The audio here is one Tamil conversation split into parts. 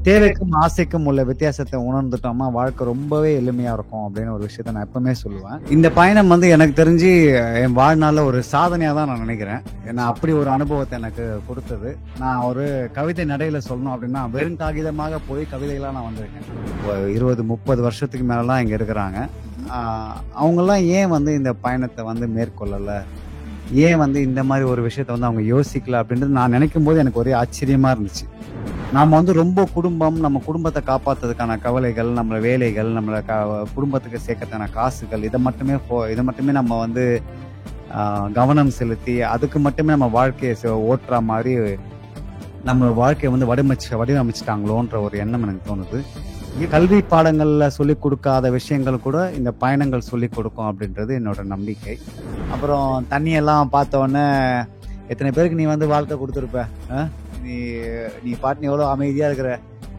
தேவைக்கும் ஆசைக்கும் உள்ள வித்தியாசத்தை உணர்ந்துட்டோமா வாழ்க்கை ரொம்பவே எளிமையா இருக்கும் அப்படின்னு ஒரு விஷயத்த நான் எப்பவுமே சொல்லுவேன். இந்த பயணம் எனக்கு தெரிஞ்சு என் வாழ்நாள்ல ஒரு சாதனையா தான் நான் நினைக்கிறேன். ஏன்னா அப்படி ஒரு அனுபவத்தை எனக்கு கொடுத்தது. நான் ஒரு கவிதை நடையில சொல்லணும் அப்படின்னா வெறும் காகிதமாக போய் கவிதைகளா நான் வந்திருக்கேன். 20-30 வருஷத்துக்கு மேலாம் இங்க இருக்கிறாங்க. அவங்கெல்லாம் ஏன் இந்த பயணத்தை மேற்கொள்ளல, ஏன் இந்த மாதிரி ஒரு விஷயத்த அவங்க யோசிக்கல அப்படின்றது நான் நினைக்கும் போது எனக்கு ஒரே ஆச்சரியமா இருந்துச்சு. நாம ரொம்ப குடும்பம், நம்ம குடும்பத்தை காப்பாத்துறதுக்கான கவலைகள், நம்மள வேலைகள், நம்மள குடும்பத்துக்கு சேர்க்கறதுக்கான காசுகள், இதை மட்டுமே நம்ம கவனம் செலுத்தி அதுக்கு மட்டுமே நம்ம வாழ்க்கையை ஓட்டுற மாதிரி நம்ம வாழ்க்கையை வடிவமைச்சிட்டாங்களோன்ற ஒரு எண்ணம் எனக்கு தோணுது. கல்வி பாடங்கள்ல சொல்லிக் கொடுக்காத விஷயங்கள் கூட இந்த பயணங்கள் சொல்லிக் கொடுக்கும் அப்படின்றது என்னோட நம்பிக்கை. அப்புறம் தண்ணியெல்லாம் பார்த்த உடனே எத்தனை பேருக்கு நீ வாழ்க்கை கொடுத்துருப்ப, நீ பாட்டு எவ்வளவு அமைதியா இருக்கிற,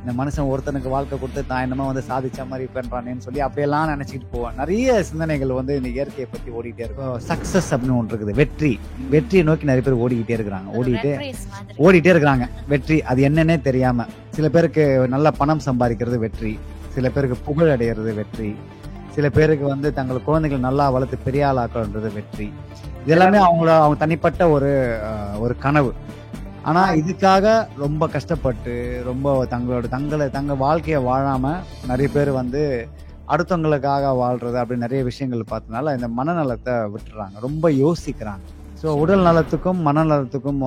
இந்த மனுஷன் ஒருத்தனுக்கு வாழ்க்கை கொடுத்து தான் என்னமோ சாதிச்ச மாதிரி பண்றானேன்னு சொல்லி அப்படியெல்லாம் நினைச்சிட்டு போவேன். நிறைய சிந்தனைகள் இந்த இயற்கையை பத்தி ஓடிட்டே இருக்கும். சக்சஸ் அப்படின்னு ஒன்று இருக்குது, வெற்றியை நோக்கி நிறைய பேர் ஓடிட்டே இருக்கிறாங்க. வெற்றி அது என்னன்னே தெரியாம. சில பேருக்கு நல்ல பணம் சம்பாதிக்கிறது வெற்றி, சில பேருக்கு புகழ் அடையிறது வெற்றி, சில பேருக்கு தங்கள் குழந்தைகள் நல்லா வளர்த்து பெரிய ஆளாக்குறது வெற்றி. இதெல்லாமே அவங்க தனிப்பட்ட ஒரு கனவு. ஆனா இதுக்காக ரொம்ப கஷ்டப்பட்டு ரொம்ப தங்க வாழ்க்கைய வாழாம நிறைய பேர் அடுத்தவங்களுக்காக வாழ்றது அப்படி நிறைய விஷயங்கள் பார்த்தனால இந்த மனநலத்தை விட்டுறாங்க, ரொம்ப யோசிக்கிறாங்க. ஸோ உடல் நலத்துக்கும் மனநலத்துக்கும்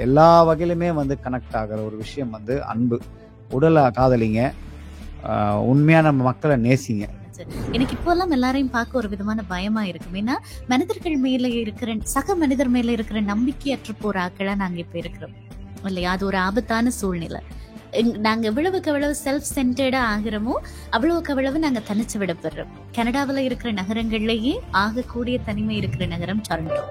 எல்லா வகையிலுமே கனெக்ட் ஆகிற ஒரு விஷயம் அன்பு. உடலை காதலிங்க, உண்மையான மக்களை நேசிங்க. எனக்கு இப்போல்லாம் எல்லாரையும் பார்க்க ஒரு விதமான பயமா இருக்கும். ஏன்னா மனிதர்கள் மேல இருக்கிற சக மனிதர் மேல இருக்கிற நம்பிக்கையற்ற போற ஆக்களா நாங்க இப்ப இருக்கிறோம் இல்லையா? அது ஒரு ஆபத்தான சூழ்நிலை. நாங்க எவ்வளவுக்கு எவ்வளவு செல்ஃப் சென்டர்டா ஆகிறோமோ அவ்வளவுக்கு அவ்வளவு நாங்க தனிச்சு விடப்படுறோம். கனடாவில் இருக்கிற நகரங்கள்லயே ஆகக்கூடிய தனிமை இருக்கிற நகரம் டொரண்டோ.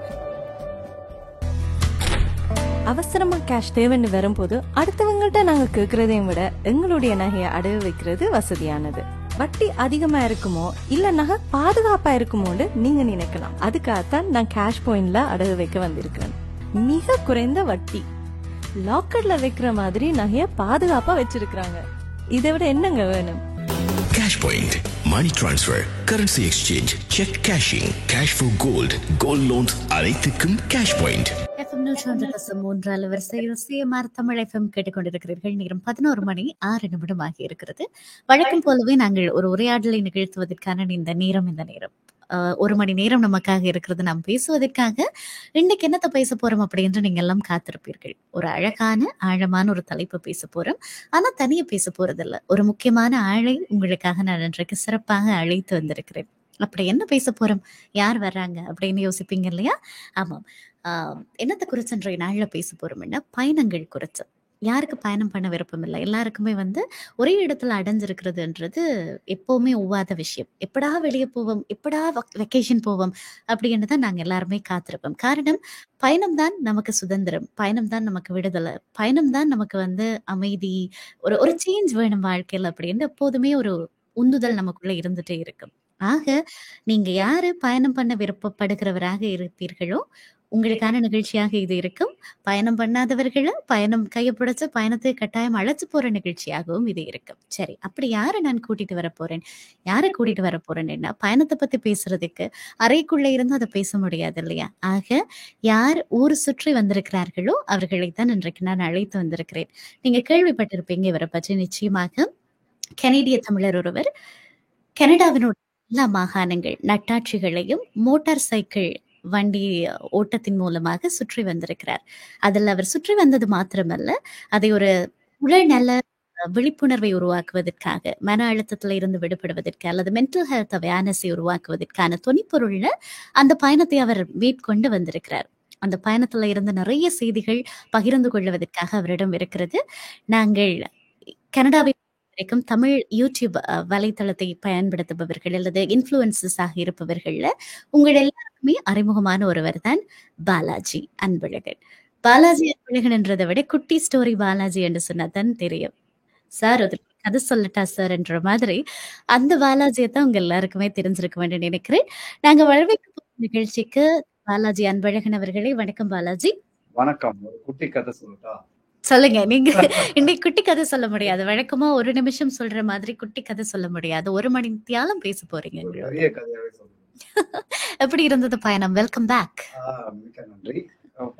அவசரமா கேஷ் தேவைன்னு வரும்போது அடுத்தவங்கள்ட்ட நாங்க கேட்கறதையும் விட எங்களுடைய நகையை அடகு வைக்கிறது வசதியானது. வட்டி அதிகமா இருக்குமோ இல்ல நகை பாதுகாப்பா இருக்குமோன்னு நீங்க நினைக்கலாம். அதுக்காகத்தான் நான் கேஷ் பாயிண்ட்ல அடகு வைக்க வந்திருக்கிறேன். மிக குறைந்த வட்டி, லாக்கர்ல வைக்கிற மாதிரி நகைய பாதுகாப்பா வச்சிருக்காங்க. இதை விட என்னங்க வேணும்? Cash Point, money transfer, currency exchange, check cashing, cash for gold, gold loans அனைத்துக்கும் Cash Point. FM 103 அலைவரிசையில் CMR தமிழ் FM கேட்டுக்கொண்டிருக்கிறீர்கள். நேரம் 11:06 ஆகி இருக்கிறது. வழக்கம் போலவே நாங்கள் ஒரு உரையாடலை நிகழ்த்துவதற்கான இந்த நேரம் 1 மணி நேரம் நமக்காக இருக்கிறது. நாம் பேசுவதற்காக இன்னைக்கு என்னத்தை பேச போறோம் அப்படின்னு நீங்க எல்லாம் காத்திருப்பீர்கள். ஒரு அழகான ஆழமான ஒரு தலைப்பு பேச போறோம். ஆனா தனியா பேச போறது இல்ல. ஒரு முக்கியமான ஆளை உங்களுக்காக நான் இன்றைக்கு சிறப்பாக அழைத்து வந்திருக்கிறேன். அப்படி என்ன பேச போறோம், யார் வர்றாங்க அப்படின்னு யோசிப்பீங்க இல்லையா? ஆமாம், என்னத்தை குறிச்சு இன்றைய நாள்ல பேச போறோம்னா பயணங்கள் குறிச்சு. யாருக்கு பயணம் பண்ண விருப்பம் இல்லை? எல்லாருக்குமே ஒரே இடத்துல அடைஞ்சிருக்கிறதுன்றது எப்பவுமே ஒவ்வாத விஷயம். எப்படா வெளியே போவோம், எப்படா வெக்கேஷன் போவோம் அப்படின்னு தான் நாங்க எல்லாருமே காத்திருப்போம். காரணம், பயணம் தான் நமக்கு சுதந்திரம், பயணம் தான் நமக்கு விடுதலை, பயணம் தான் நமக்கு அமைதி, ஒரு சேஞ்ச் வேணும் வாழ்க்கையில் அப்படின்னு எப்போதுமே ஒரு உந்துதல் நமக்குள்ள இருந்துட்டே இருக்கும். ஆக நீங்க யாரு பயணம் பண்ண விருப்பப்படுகிறவராக இருப்பீர்களோ உங்களுக்கான நிகழ்ச்சியாக இது இருக்கும். பயணம் பண்ணாதவர்களை பயணம் கையப்பிடிச்ச பயணத்தை கட்டாயம் அழைச்சு போற நிகழ்ச்சியாகவும் இது இருக்கும். சரி, அப்படி யாரை நான் கூட்டிட்டு வர போறேன்னா பயணத்தை பத்தி பேசுறதுக்கு அறைக்குள்ள இருந்து அதை பேச முடியாது இல்லையா? ஆக யார் ஊர் சுற்றி வந்திருக்கிறார்களோ அவர்களைத்தான் இன்றைக்கு நான் அழைத்து வந்திருக்கிறேன். நீங்க கேள்விப்பட்டிருப்பீங்க இவரை பற்றி. நிச்சயமாக கனேடிய தமிழர் ஒருவர் கனடாவினுடைய எல்லா மாகாணங்கள் நட்டாட்சிகளையும் மோட்டார் சைக்கிள் வண்டி ஓட்டத்தின் மூலமாக சுற்றி வந்திருக்கிறார். அதில் அவர் சுற்றி வந்தது மாத்திரமல்ல, அதை ஒரு உடல்நல விழிப்புணர்வை உருவாக்குவதற்காக, மன அழுத்தத்துல இருந்து விடுபடுவதற்கு அல்லது மென்டல் ஹெல்த் அவேர்னஸை உருவாக்குவதற்கான துணிப்பொருள்ல அந்த பயணத்தை அவர் மேற்கொண்டு வந்திருக்கிறார். அந்த பயணத்துல இருந்து நிறைய செய்திகள் பகிர்ந்து கொள்வதற்காக அவரிடம் இருக்கிறது. நாங்கள் கனடாவை தமிழ் யூடியூப் வலைத்தளத்தை பயன்படுத்துபவர்கள் அல்லது இன்ஃப்ளூயன்சஸாக இருப்பவர்கள்ல உங்கள் எல்லாருக்குமே அறிமுகமான ஒருவர் தான் பாலாஜி அன்பழகன். பாலாஜி அன்பழகன் என்றதை விட குட்டி ஸ்டோரி பாலாஜி என்று சொன்னாதான் தெரியும். சார் ஒரு கதை சொல்லட்டா சார் என்ற மாதிரி அந்த பாலாஜியை தான் உங்க எல்லாருக்குமே தெரிஞ்சிருக்க வேண்டும் நினைக்கிறேன். நாங்க வரவேற்க நிகழ்ச்சிக்கு பாலாஜி அன்பழகன் அவர்களே. வணக்கம் பாலாஜி. வணக்கம். ஒரு குட்டி கதை சொல்லட்டா? சொல்லுங்க. நீங்க இன்னைக்கு குட்டி கதை சொல்ல முடியாது. வழக்கமா 1 நிமிஷம் சொல்ற மாதிரி குட்டி கதை சொல்ல முடியாது. 1 மணி தியாலம் பேச போறீங்க எங்களோட. பெரிய கதையாவே சொல்றேன். எப்படி இருந்தது பயணம்? Welcome back. மிக்க நன்றி.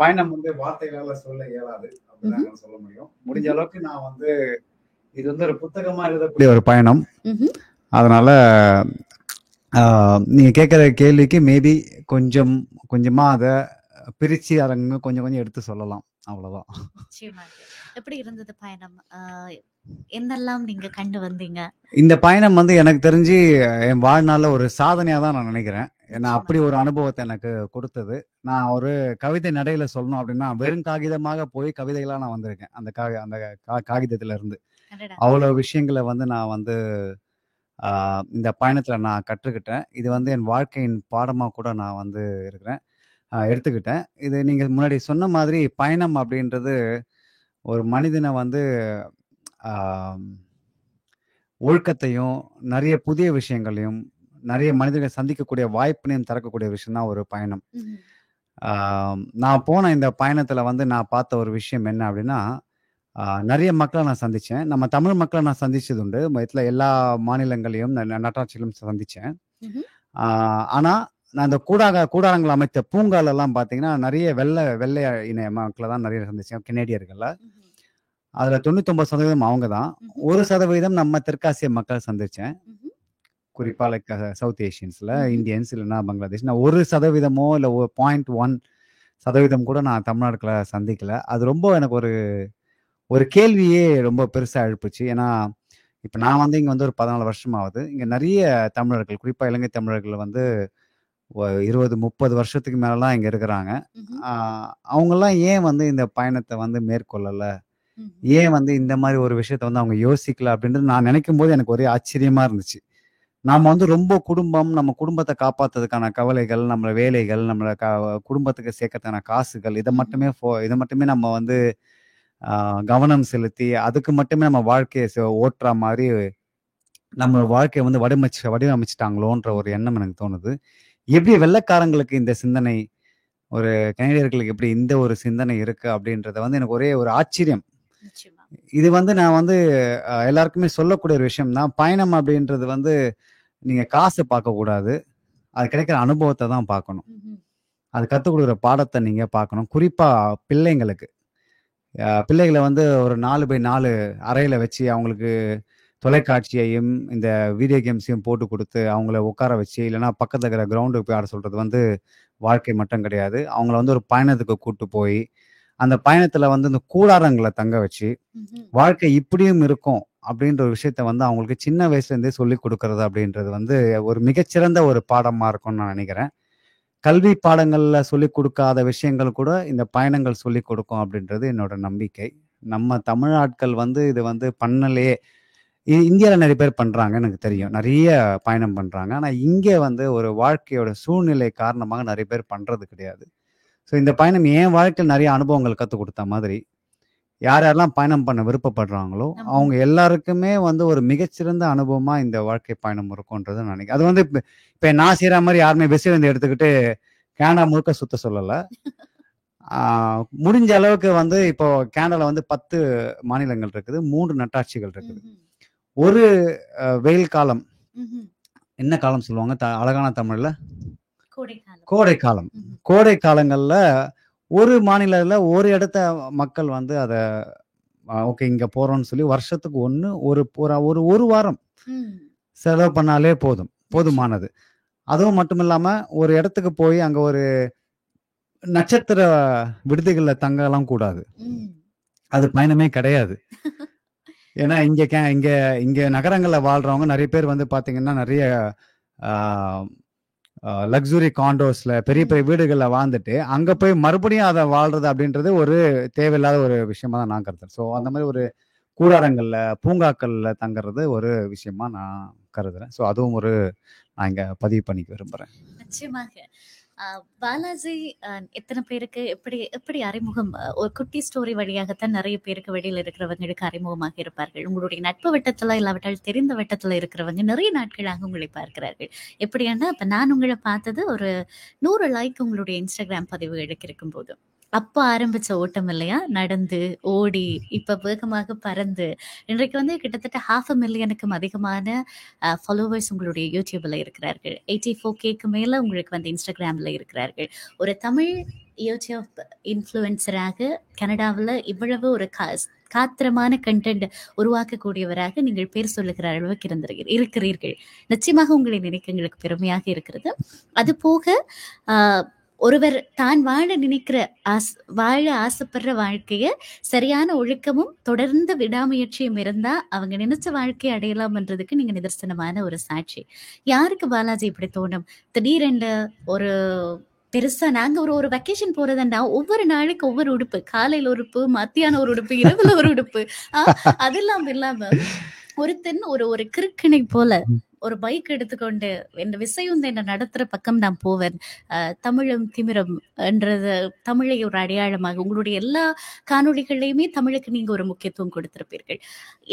பயணம் வந்து வார்த்தைகளால சொல்ல இயலாது அப்படிதான் என்னால சொல்ல முடியும். முடிஞ்ச அளவுக்கு நான் வந்து இது வந்து ஒரு புத்தகமா எழுதக்கூடிய ஒரு பயணம். ம்ஹ்ம். அதனால நீங்க கேட்கிற கேள்விக்கு மேபி கொஞ்சமா அதை பிரிச்சு அதை கொஞ்சம் கொஞ்சம் எடுத்து சொல்லலாம். அவ்வளவுதான். நிச்சயமாக. எப்படி இருந்தது பயணம்? என்னெல்லாம் நீங்க கண்டு வந்தீங்க? இந்த பயணம் வந்து எனக்கு தெரிஞ்சு என் வாழ்நாள்ல ஒரு சாதனையா தான் நான் நினைக்கிறேன். ஏன்னா அப்படி நிச்சயமாக. ஒரு அனுபவத்தை எனக்கு கொடுத்தது. நான் ஒரு கவிதை நடையில சொல்லணும் அப்படின்னா வெறும் காகிதமாக போய் கவிதைகளா நான் வந்திருக்கேன். அந்த காகிதத்துல இருந்து அடடா! அவ்வளவு விஷயங்களை வந்து நான் வந்து இந்த பயணத்துல நான் கற்றுக்கிட்டேன். இது வந்து என் வாழ்க்கையின் பாடமா கூட நான் வந்து இருக்கிறேன், எடுத்துக்கிட்டேன். இது நீங்க முன்னாடி சொன்ன மாதிரி பயணம் அப்படின்றது ஒரு மனிதனை வந்து ஆஹ், ஒழுக்கத்தையும் நிறைய புதிய விஷயங்களையும் நிறைய மனிதர்களை சந்திக்கக்கூடிய வாய்ப்பினையும் திறக்கக்கூடிய விஷயம் தான் ஒரு பயணம். ம்ஹ்ம். நான் போன இந்த பயணத்துல வந்து நான் பார்த்த ஒரு விஷயம் என்ன அப்படின்னா, நிறைய மக்களை நான் சந்திச்சேன். நம்ம தமிழ் மக்களை நான் சந்திச்சது உண்டு. மொத்தத்துல எல்லா மாநிலங்களையும் நட்டாட்சியிலும் சந்திச்சேன். ம்ஹ்ம். ஆனா நான் இந்த கூடாரங்கள் அமைத்த பூங்கால எல்லாம் பாத்தீங்கன்னா நிறைய வெள்ளை இன மக்களை தான் நிறைய சந்திச்சேன், கெனேடியர்கள்ல. ம்ஹ்ம். அதுல 99% அவங்க தான். ம்ஹ்ம். 1% நம்ம தெற்காசிய மக்களை சந்திச்சேன். ம்ஹ்ம். குறிப்பா லைக் சவுத் ஏஷியன்ஸ்ல ம்ஹ்ம். இந்தியன்ஸ் இல்லைன்னா பங்களாதேஷ். நான் 1%மோ இல்ல 0.1% கூட நான் தமிழ்நாடுகளை சந்திக்கல. அது ரொம்ப எனக்கு ஒரு கேள்வியே ரொம்ப பெருசா எழுப்புச்சு. ஏன்னா இப்ப நான் வந்து இங்க வந்து ஒரு 14 வருஷம் ஆகுது. இங்க நிறைய தமிழர்கள், குறிப்பா இலங்கை தமிழர்கள் வந்து 20 30 வருஷத்துக்கு மேலலாம் இங்க இருக்கிறாங்க. ம்ஹ்ம். அவங்கெல்லாம் ஏன் வந்து இந்த பயணத்தை வந்து மேற்கொள்ளல, ம்ஹ்ம். ஏன் வந்து இந்த மாதிரி ஒரு விஷயத்த வந்து அவங்க யோசிக்கல அப்படின்றது நான் நினைக்கும் போது எனக்கு ஒரே ஆச்சரியமா இருந்துச்சு. நாம வந்து ரொம்ப நம்ம குடும்பத்தை காப்பாத்துறதுக்கான கவலைகள், நம்மள வேலைகள், நம்மள குடும்பத்துக்கு சேர்க்கறதுக்கான காசுகள், இதை ம்ஹ்ம். மட்டுமே நம்ம வந்து கவனம் செலுத்தி அதுக்கு மட்டுமே நம்ம வாழ்க்கையை ஓட்டுற மாதிரி நம்ம வாழ்க்கையை வந்து வடிவமைச்சிட்டாங்களோன்ற ஒரு எண்ணம் எனக்கு தோணுது. எப்படி வெள்ளைக்காரங்களுக்கு இந்த சிந்தனை, ஒரு கனடியர்களுக்கு எப்படி இந்த ஒரு சிந்தனை இருக்கு அப்படின்றத வந்து எனக்கு ஒரே ஒரு ஆச்சரியம். நிச்சயமா. இது வந்து நான் வந்து எல்லாருக்குமே சொல்லக்கூடிய ஒரு விஷயம் தான். பயணம் அப்படின்றது வந்து நீங்க காசு பார்க்க கூடாது, அது கிடைக்கிற அனுபவத்தை தான் பார்க்கணும். ம்ஹ்ம். அது கற்றுக் கொடுக்குற பாடத்தை நீங்க பார்க்கணும். குறிப்பா பிள்ளைங்களுக்கு, பிள்ளைகளை வந்து ஒரு 4x4 அறையில வச்சு அவங்களுக்கு தொலைக்காட்சியையும் இந்த வீடியோ கேம்ஸையும் போட்டு கொடுத்து அவங்கள உட்கார வச்சு, இல்லைன்னா பக்கத்துல இருக்கிற கிரவுண்டுக்கு போய் ஆட சொல்றது வந்து வாழ்க்கை மட்டும் கிடையாது. அவங்கள வந்து ஒரு பயணத்துக்கு கூட்டு போய் அந்த பயணத்துல வந்து இந்த கூடாரங்களை தங்க வச்சு ம்ஹ்ம். வாழ்க்கை இப்படியும் இருக்கும் அப்படின்ற ஒரு விஷயத்த வந்து அவங்களுக்கு சின்ன வயசுல இருந்தே சொல்லி கொடுக்கறது அப்படின்றது வந்து ஒரு மிகச்சிறந்த ஒரு பாடமா இருக்கும்னு நான் நினைக்கிறேன். கல்வி பாடங்கள்ல சொல்லி கொடுக்காத விஷயங்கள் கூட இந்த பயணங்கள் சொல்லி கொடுக்கும் அப்படின்றது என்னோட நம்பிக்கை. நம்ம தமிழ் ஆட்கள் வந்து இது வந்து பண்ணலையே. இந்தியால நிறைய பேர் பண்றாங்க, எனக்கு தெரியும். நிறைய பயணம் பண்றாங்க. ஆனா இங்க வந்து ஒரு வாழ்க்கையோட சூழ்நிலை காரணமாக நிறைய பேர் பண்றது கிடையாது. ஸோ இந்த பயணம் என் வாழ்க்கையில் நிறைய அனுபவங்கள் கற்றுக் கொடுத்த மாதிரி, யாரெல்லாம் பயணம் பண்ண விருப்பப்படுறாங்களோ ஆமா. அவங்க எல்லாருக்குமே வந்து ஒரு மிகச்சிறந்த அனுபவமா இந்த வாழ்க்கை பயணம் இருக்கும்ன்றது நான் நினைக்கிறேன். அது வந்து இப்ப நான் செய்யற மாதிரி யாருமே பஸ் வந்து எடுத்துக்கிட்டு கேனடா முழுக்க சுத்த சொல்லல. முடிஞ்ச அளவுக்கு வந்து இப்போ கேனடால வந்து 10 மாநிலங்கள் இருக்குது, 3 நட்டாட்சிகள் இருக்குது. ம்ஹ்ம். ஒரு வெயில் காலம், ம்ஹ்ம். என்ன காலம் சொல்லுவாங்க அழகான தமிழ்ல? கோடைக்காலம். கோடை காலம். ம்ஹ்ம். கோடை காலங்கள்ல ஒரு மாநிலத்துல ஒரு இடத்த மக்கள் வந்து அத ஓகே இங்க போறோம்னு சொல்லி வருஷத்துக்கு ஒரு வாரம் ம். செலவு பண்ணாலே நிச்சயம். போதுமானது. அதுவும் மட்டும் இல்லாம ஒரு இடத்துக்கு போய் அங்க ஒரு நட்சத்திர விடுதிகள்ல தங்கலாம் கூடாது. ம். அது பயணமே கிடையாது. ஏன்னா இங்க நகரங்கள்ல வாழ்றவங்க நிறைய பேர் வந்து பாத்தீங்கன்னா நிறைய லக்ஸுரி காண்டோஸ்ல பெரிய பெரிய வீடுகள்ல வாழ்ந்துட்டு அங்க போய் மறுபடியும் அதை வாழ்றது அப்படின்றது ஒரு தேவையில்லாத ஒரு விஷயமா தான் நான் கருதுறேன். ஸோ அந்த மாதிரி ஒரு கூடாரங்கள்ல, பூங்காக்கள்ல தங்குறது ஒரு விஷயமா நான் கருதுறேன். ஸோ அதுவும் நான் இங்க பதிவு பண்ணிக்க விரும்புறேன். நிச்சயமாக. பாலாஜி எத்தனை பேருக்கு எப்படி எப்படி அறிமுகம்? ஒரு குட்டி ஸ்டோரி வழியாகத்தான் நிறைய பேருக்கு வெளியில இருக்கிறவங்களுக்கு அறிமுகமாக இருப்பார்கள். உங்களுடைய நட்பு வட்டத்துல இல்லாவிட்டால் தெரிந்த வட்டத்துல இருக்கிறவங்க நிறைய நாட்களாக உங்களை பார்க்கிறார்கள். எப்படின்னா இப்ப நான் உங்களை பார்த்தது ஒரு 100 லைக் உங்களுடைய இன்ஸ்டாகிராம் பதிவு எடுக்கிருக்கும் போது அப்ப ஆரம்பிச்ச ஓட்டம் இல்லையா? நடந்து, ஓடி, இப்ப வேகமாக பறந்து, இன்றைக்கு வந்து கிட்டத்தட்ட 500,000க்கும் அதிகமான ஃபாலோவர்ஸ் உங்களுடைய YouTubeல இருக்கிறார்கள். 84Kக்கு மேல உங்களுக்கு வந்து Instagramல இருக்கிறார்கள். ஒரு தமிழ் YouTube இன்ஃப்ளூயன்சராக கனடாவுல இவ்வளவு ஒரு காத்திரமான கன்டென்ட் உருவாக்கக்கூடியவராக நீங்கள் பேர் சொல்லுகிற அளவுக்கு இருக்கிறீர்கள். நிச்சயமாக உங்களை நினைக்க எங்களுக்கு பெருமையாக இருக்கிறது. அது போக ஒருவர் தான் வாழ ஆசைப்படுற வாழ்க்கைய சரியான ஒழுக்கமும் தொடர்ந்து விடாமுயற்சியும் இருந்தா அவங்க நினைச்ச வாழ்க்கையை அடையலாம்ன்றதுக்கு நீங்க நிதர்சனமான ஒரு சாட்சி. யாருக்கு பாலாஜி இப்படி தோணும்? திடீரென்று ஒரு பெருசா நாங்க ஒரு வெக்கேஷன் போறதுண்டா ஒவ்வொரு நாளைக்கு ஒவ்வொரு உடுப்பு, காலையில உடுப்பு, மத்தியானம் ஒரு உடுப்பு, இரவுல ஒரு உடுப்பு, அதெல்லாம் இல்லாம ஒருத்தன் ஒரு கிறுக்கனை போல ஒரு பைக் எடுத்துக்கொண்டு இந்த விசையுந்த என்ன நடத்துற பக்கம் நான் போவேன். தமிழும் திமிரம் என்றது தமிழை ஒரு அடையாளமாக உங்களுடைய எல்லா காணொளிகள்லையுமே தமிழுக்கு நீங்க ஒரு முக்கியத்துவம் கொடுத்திருப்பீர்கள்.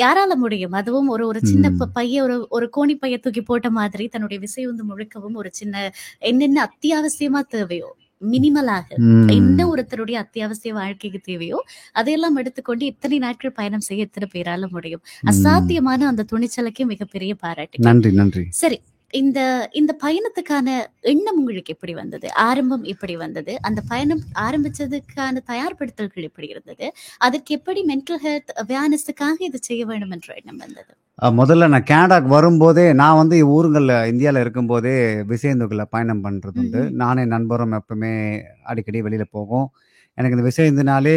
யாரால முடியும்? அதுவும் ஒரு சின்ன பைய ஒரு கோணி பைய தூக்கி போட்ட மாதிரி தன்னுடைய விசையுந்து முழுக்கவும் ஒரு சின்ன என்னென்ன அத்தியாவசியமா தேவையோ மினிமலாக என்ன ஒருத்தருடைய அத்தியாவசிய வாழ்க்கைக்கு தேவையோ அதையெல்லாம் எடுத்துக்கொண்டு இத்தனை நாட்கள் பயணம் செய்ய எத்தனை பேரால முடியும்? அசாத்தியமான அந்த துணிச்சலுக்கு மிகப்பெரிய பாராட்டு. நன்றி நன்றி. சரி, இந்த பயணத்துக்கான எண்ணம் உங்களுக்கு எப்படி வந்தது? ஆரம்பம் எப்படி வந்தது? அந்த பயணம் ஆரம்பிச்சதுக்கான தயார்படுத்தல்கள் எப்படி இருந்தது? அதுக்கு எப்படி மென்டல் ஹெல்த் அவேர்னஸுக்காக இது செய்ய வேண்டும் என்ற எண்ணம் வந்தது? முதல்ல நான் கனடாக்கு வரும்போதே நான் வந்து ஊருங்கள்ல இந்தியாவில் இருக்கும்போதே விசைந்துக்குள்ள பயணம் பண்றது உண்டு. நானே நண்பரும் எப்பவுமே அடிக்கடி வெளியில போகும். எனக்கு இந்த விசைந்துனாலே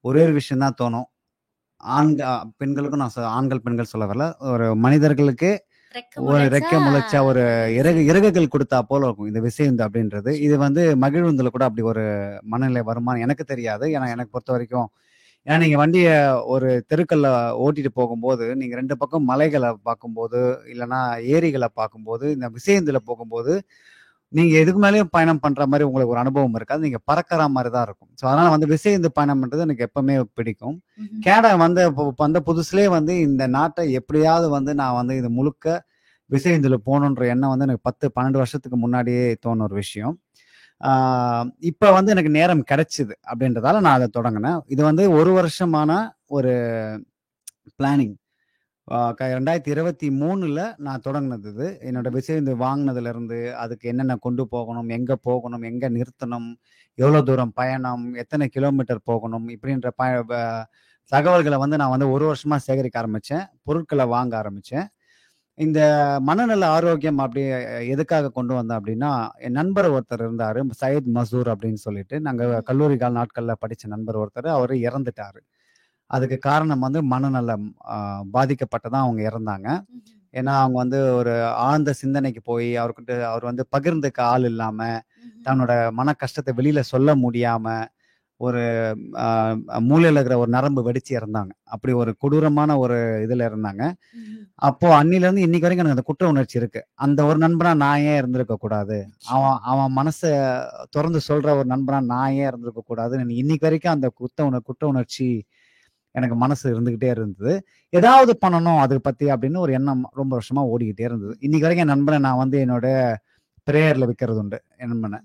ஒரே ஒரு விஷயம் தான் தோணும். பெண்களுக்கும் நான் ஆண்கள் பெண்கள் சொல்ல வரல, ஒரு மனிதர்களுக்கு ஒரு ரெக்கை முளைச்சா ஒரு இறகுகள் கொடுத்தா போல இருக்கும் இந்த விசைந்து அப்படின்றது. இது வந்து மகிழ்வுந்துல கூட அப்படி ஒரு மனநிலை வருமானு எனக்கு தெரியாது. ஏன்னா எனக்கு பொறுத்த வரைக்கும், ஏன்னா நீங்க வண்டிய ஒரு தெருக்கல்ல ஓட்டிட்டு போகும்போது நீங்க 2 பக்கம் மலைகளை பார்க்கும்போது இல்லைன்னா ஏரிகளை பார்க்கும்போது இந்த விசைந்துல போகும்போது நீங்க எதுக்கு மேலேயும் பயணம் பண்ற மாதிரி உங்களுக்கு ஒரு அனுபவம் இருக்காது. நீங்க பறக்கிற மாதிரி தான் இருக்கும். ஸோ அதனால வந்து விசைந்து பயணம் பண்றது எனக்கு எப்பவுமே பிடிக்கும். கனடா வந்த புதுசுலேயே வந்து இந்த நாட்டை எப்படியாவது வந்து நான் வந்து இது முழுக்க விசைந்துல போகணுன்ற எண்ணம் வந்து எனக்கு 10-12 வருஷத்துக்கு முன்னாடியே தோணுன ஒரு விஷயம். இப்ப வந்து எனக்கு நேரம் கிடைச்சுது அப்படின்றதால நான் அதை தொடங்கினேன். இது வந்து 1 வருஷமான ஒரு பிளானிங். 2023ல நான் தொடங்கினது இது. என்னோட விசைந்து வாங்கினதுல இருந்து அதுக்கு என்னென்ன கொண்டு போகணும், எங்க போகணும், எங்க நிறுத்தணும், எவ்வளவு தூரம் பயணம், எத்தனை கிலோமீட்டர் போகணும், இப்படின்ற தகவல்களை வந்து நான் வந்து 1 வருஷமா சேகரிக்க ஆரம்பிச்சேன். பொருட்களை வாங்க ஆரம்பிச்சேன். இந்த மனநல ஆரோக்கியம் அப்படி எதுக்காக கொண்டு வந்தேன் அப்படின்னா, என் நண்பர் ஒருத்தர் இருந்தாரு, சையத் மசூர் அப்படின்னு சொல்லிட்டு. நாங்க கல்லூரி கால நாட்கள்ல படிச்ச நண்பர் ஒருத்தர், அவரு இறந்துட்டாரு. அதுக்கு காரணம் வந்து மனநலம் பாதிக்கப்பட்டதான் அவங்க இறந்தாங்க. ஏன்னா அவங்க வந்து ஒரு ஆழ்ந்த சிந்தனைக்கு போய் அவர் வந்து பகிர்ந்துக்க ஆள் இல்லாம, தன்னோட மன கஷ்டத்தை வெளியில சொல்ல முடியாம, ஒரு மூளையில இருக்கிற ஒரு நரம்பு வெடிச்சு இறந்தாங்க. அப்படி ஒரு கொடூரமான ஒரு இதுல இருந்தாங்க. அப்போ அன்னில இருந்து இன்னைக்கு வரைக்கும் எனக்கு அந்த குற்ற உணர்ச்சி இருக்கு. அந்த ஒரு நண்பனா நான் ஏன் இருந்திருக்க கூடாது, அவன் மனச திறந்து சொல்ற ஒரு நண்பனா நான் ஏன் இருந்திருக்க கூடாதுன்னு இன்னைக்கு வரைக்கும் அந்த குற்ற உணர்ச்சி எனக்கு மனசு இருந்துகிட்டே இருந்தது. ஏதாவது பண்ணணும் அதை பத்தி அப்படின்னு ஒரு எண்ணம் ரொம்ப வருஷமா ஓடிக்கிட்டே இருந்தது. இன்னைக்கு வரைக்கும் என் நண்பனை நான் வந்து என்னோட பிரேயர்ல வைக்கிறது உண்டு என் நண்பனை.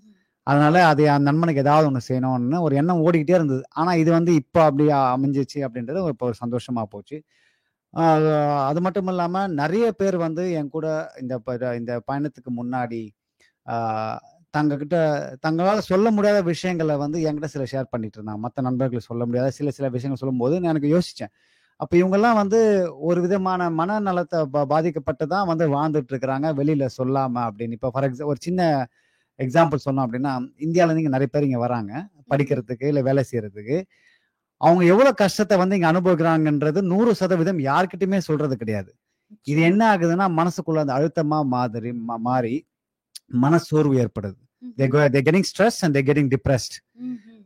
அதனால அது அந்த நண்பனுக்கு ஏதாவது ஒண்ணு செய்யணும்னு ஒரு எண்ணம் ஓடிக்கிட்டே இருந்தது. ஆனா இது வந்து இப்ப அப்படி அமைஞ்சிச்சு அப்படின்றது இப்போ ஒரு சந்தோஷமா போச்சு. அது மட்டும் இல்லாம நிறைய பேர் வந்து என் கூட இந்த பயணத்துக்கு முன்னாடி தங்களால சொல்ல முடியாத விஷயங்களை வந்து என்கிட்ட சில ஷேர் பண்ணிட்டு இருந்தாங்க. மற்ற நண்பர்கள் சொல்ல முடியாத சில விஷயங்கள் சொல்லும் போது நான் எனக்கு யோசிச்சேன். அப்ப இவங்கெல்லாம் வந்து ஒரு விதமான மனநலத்தை பாதிக்கப்பட்டு தான் வந்து வாழ்ந்துட்டு இருக்கிறாங்க, வெளியில சொல்லாம அப்படின்னு. இப்ப ஒரு சின்ன எக்ஸாம்பிள் சொன்னோம் அப்படின்னா, இந்தியால இருந்து நிறைய பேர் இங்க வராங்க படிக்கிறதுக்கு இல்ல வேலை செய்யறதுக்கு. அவங்க எவ்வளவு கஷ்டத்தை வந்து இங்க அனுபவிக்கிறாங்கன்றது 100% யார்கிட்டயுமே சொல்றது கிடையாது. இது என்ன ஆகுதுன்னா, மனசுக்குள்ள அந்த அழுத்தமா மாறி மனசோர்வு ஏற்படுது. they're getting stressed and they're getting depressed.